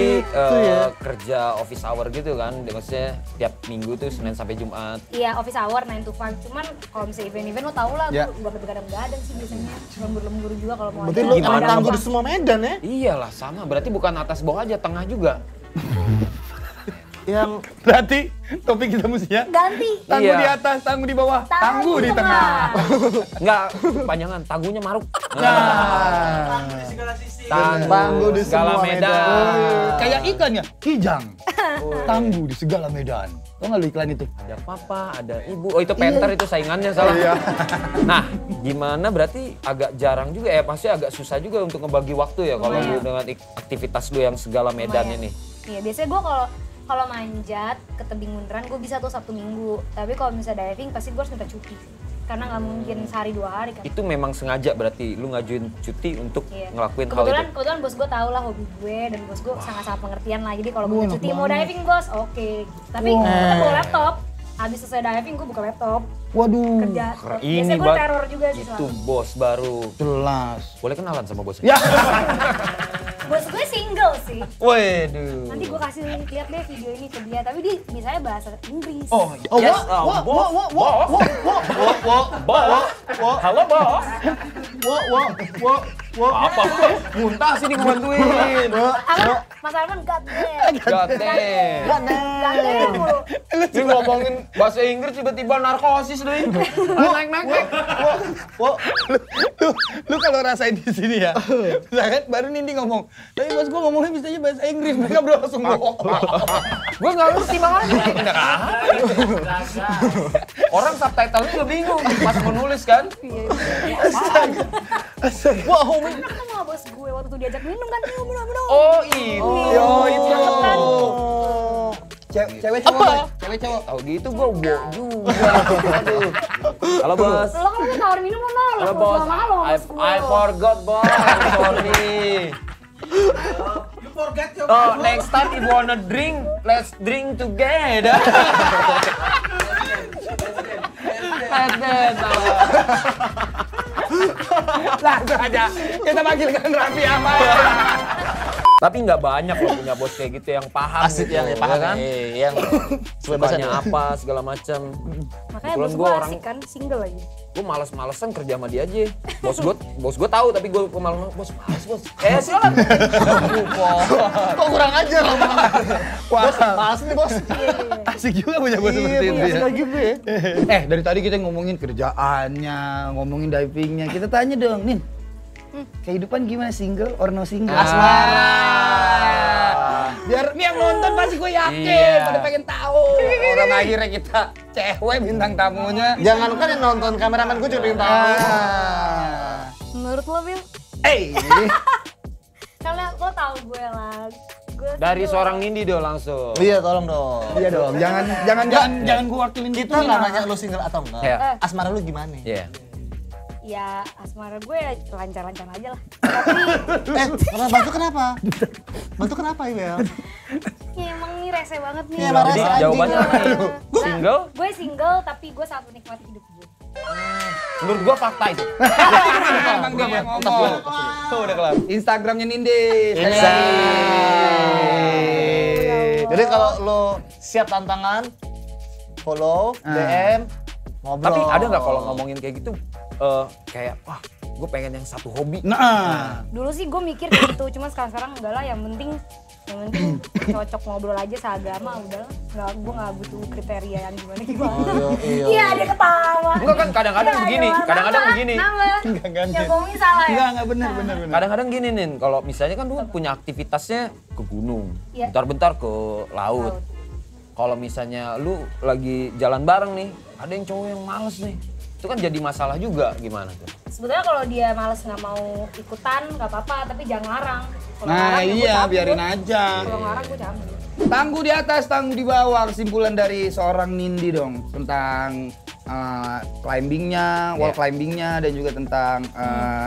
ya. kerja office hour gitu kan? Maksudnya tiap minggu tuh Senin sampai Jumat. Iya office hour 9 to 5, cuman kalau misalnya event-event lo tau lah Ya. gue gak begadang-begadang sih biasanya. Lembur-lembur juga kalau mau Berarti ada. lu Gimana emang tangguh dong, di semua medan ya? Iyalah sama, berarti bukan atas bawah aja, tengah juga. Yang Berarti topik kita mestinya Ganti. tangguh Iya. di atas, tangguh di bawah, tangguh di tengah. Enggak, panjangan, tangguhnya maruk. Di segala sisi. tangguh di segala semua medan. Kayak ikan ya, kijang. Tangguh di segala medan. Tau nggak lu iklan itu? Ada papa, ada ibu. Oh itu Panther itu saingannya salah. Nah, gimana berarti agak jarang juga ya, pasti agak susah juga untuk ngebagi waktu ya kalau lu dengan aktivitas lu yang segala medan Lumayan. ini. Iya, biasanya gue kalau manjat ke tebing beneran gue bisa tuh Sabtu Minggu. Tapi kalau misalnya diving pasti gue harus minta cuti. Karena nggak mungkin sehari 2 hari kan. Itu memang sengaja berarti lu ngajuin cuti untuk ngelakuin hal itu. Kebetulan bos gue tahu lah hobi gue dan bos gue sangat-sangat pengertian lah. Jadi kalau gue cuti mau diving bos, oke. Tapi tetap bawa laptop. Habis selesai diving gue buka laptop. Waduh. Kerja. Ini Biasanya gue teror juga sih itu selalu. bos baru. Jelas. Boleh kenalan sama bosnya? Ya. Bos gue single sih. Waduh. Nanti gue kasih lihat deh video ini ke dia. Tapi dia misalnya bahasa Inggris. Oh, yes. Bos. Halo, bos. Apa? Muntah sini gue bantuin. Apa? Mas Arman goddamn. Goddamn mulu. Lu ngomongin bahasa Inggris tiba-tiba narkosis deh. Naik. Lu kalau rasain di sini ya. Misalkan baru Nindi ngomong, tapi bos gua ngomongnya bisanya bahasa Inggris, mereka berdua langsung ngomong. Gue nggak ngerti makanya. Orang subtitle-nya juga bingung pas menulis kan. Wah, homie. Kan sama bos gue waktu itu diajak minum kan, minum. Oh itu. Cewek cowok. Cewek cowok. Tahu gitu gue wo juga. Aduh. Halo bos. Lo kalau mau tawarin minum lo nolak. Halo bos. I forgot bos. Sorry. You forget your Oh, next time if you wanna drink, let's drink together. Langsung aja kita panggilkan Raffi Ahmad. Tapi nggak banyak loh punya bos kayak gitu yang paham. Asik gitu, yang paham kan? yang Sukanya apa segala macam. Makanya Kebetulan bos gua gue orang- asik kan, single lagi. Gue males-malesan kerja sama dia aja. Bos gue tahu tapi gue malas bos. Silakan. kok kurang ajar loh. Bos, males nih bos. Asik juga punya bos seperti itu ya. Kayak gitu ya. Dari tadi kita ngomongin kerjaannya, ngomongin divingnya. Kita tanya dong, Nin. Kehidupan gimana, single or no single? Asmara. Biar nih yang nonton pasti gue yakin, Iya. pada pengen tahu. Orang akhirnya kita cewek bintang tamunya. Jangan kan yang nonton kameramen gue juga pengen tahu. Menurut lo, Bil? Karena lo tahu gue lah. Gue Dari single. seorang Nindi dong langsung. Iya, tolong dong. Iya dong, jangan gue wakilin Kita gitu. nggak nanya lu single atau enggak. Iya. Asmara lu gimana? Iya. Ya, asmara gue lancar-lancar aja lah. Bantu kenapa? Bantu kenapa, Ibel? Ya emang ini rese banget nih. Iya, marah Jadi si anjing. jawabannya single. Gue single tapi gue sangat menikmati hidup gue. Menurut gue fakta itu. Emang dia yang ngomong. Tuh udah kelar. Instagramnya Nindi. Jadi kalau lo siap tantangan, follow, DM, ngobrol. Tapi ada nggak kalau ngomongin kayak gitu kayak wah gue pengen yang satu hobi. Nah, Dulu sih gue mikir kayak gitu, cuma sekarang enggak lah. Yang penting cocok ngobrol aja seagama udah. Gue nggak butuh kriteria yang gimana. Iya, dia ketawa. Enggak kan kadang-kadang Iya, begini, iya, kadang-kadang nambah, begini. nambah. Ya ngomongin salah ya. enggak benar. Kadang-kadang gini nih, kalau misalnya kan lu punya aktivitasnya ke gunung, Iya. bentar-bentar ke laut. Kalau misalnya lu lagi jalan bareng nih, ada yang cowok yang males nih. Itu kan jadi masalah juga, gimana tuh? Sebetulnya kalau dia males nggak mau ikutan nggak apa-apa, tapi jangan larang. Kalau Nah larang, ya gue iya, cabut. biarin aja. Kalau larang gue cabut. Tangguh di atas, tangguh di bawah. Kesimpulan dari seorang Nindi dong tentang climbingnya, wall Iya. climbingnya, dan juga tentang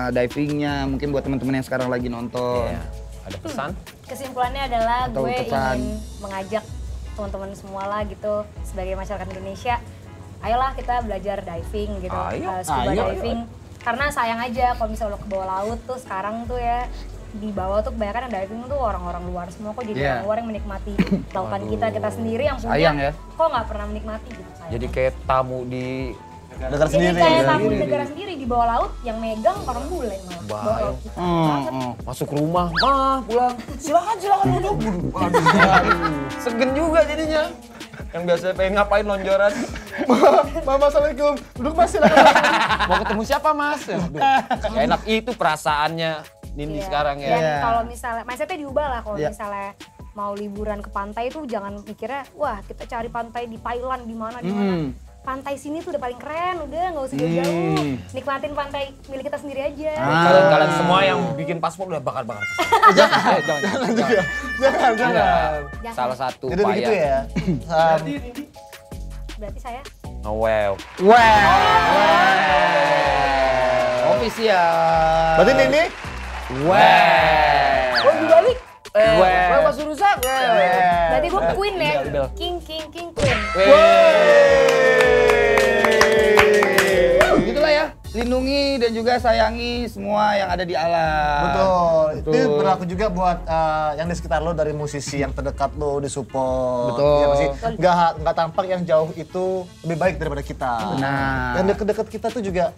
divingnya. Mungkin buat teman-teman yang sekarang lagi nonton. Iya. Ada pesan? Kesimpulannya adalah Atau gue pesan. ingin mengajak teman-teman semua lah gitu sebagai masyarakat Indonesia, ayolah kita belajar diving gitu, Ayo. scuba Ayo. diving. Karena sayang aja kalau misalnya lo ke bawah laut tuh sekarang tuh ya di bawah tuh kebanyakan yang diving tuh orang-orang luar semua kok, jadi Iya. orang luar yang menikmati lautan kita sendiri yang punya Sayang ya. kok nggak pernah menikmati gitu. Sayang. Jadi kayak tamu di Negara Jadi sendiri. kayak ya. tamu di negara sendiri di bawah laut yang megang orang bule malah. Bahaya. Bawah laut kita. masuk rumah, pulang. Silakan duduk. Waduh, segen juga jadinya. Yang biasa pengen ngapain lonjoran. Mama, assalamualaikum. Duduk mas, silakan. Mau ketemu siapa mas? Aduh, gak enak itu perasaannya Nindi Iya. sekarang ya. Dan kalau misalnya, mindsetnya diubah lah kalau Iya. misalnya mau liburan ke pantai itu jangan mikirnya, wah kita cari pantai di Thailand di mana. pantai sini tuh udah paling keren, udah nggak usah jauh-jauh. Nikmatin pantai milik kita sendiri aja. Kalian semua yang bikin paspor udah bakar-bakar. Jangan. Jangan. Salah satu Jadi begitu upaya. ya. Berarti saya Wow. Official. Berarti ini Oh dibalik. Masih rusak. berarti gue queen ya. Bel. King queen. Gitulah ya. Lindungi dan juga sayangi semua yang ada di alam. betul. Itu berlaku juga buat yang di sekitar lo, dari musisi yang terdekat lo, disupport. Betul. Ya, pasti nggak tampak yang jauh itu lebih baik daripada kita. Benar. Yang deket-deket kita tuh juga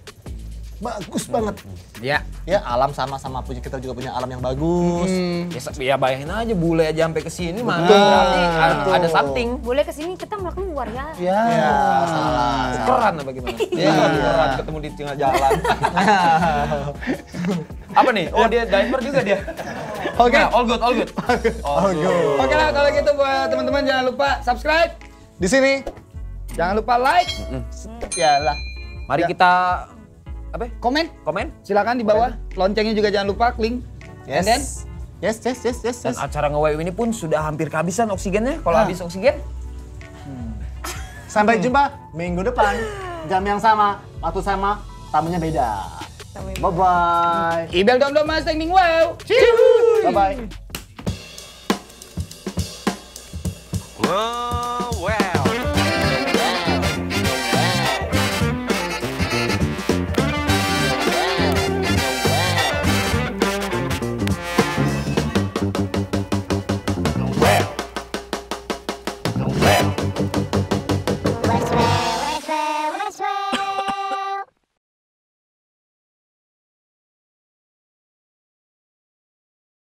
bagus banget. Ya. Ya alam sama-sama punya, kita juga punya alam yang bagus. Ya bayangin aja bule aja sampai ke sini mah. Betul. Berarti Betul. ada something. Boleh kesini kita nggak keluar ya. Ya. Ya, salah. Keran apa gimana? Iya. Keran ketemu di tengah jalan. Apa nih? Oh dia diver juga dia. Oke. Nah, all good. Oke lah kalau gitu buat teman-teman jangan lupa subscribe. Di sini Jangan lupa like. Ya lah. Mari kita apa? Komen. Silakan di bawah. Loncengnya juga jangan lupa klik. And then Yes. Dan acara nge-WU ini pun sudah hampir kehabisan oksigennya. Kalau habis oksigen, sampai jumpa minggu depan, jam yang sama, waktu sama, tamunya beda. Bye bye. Ibel Dom Mas Teknik Wow. Bye bye. Wow.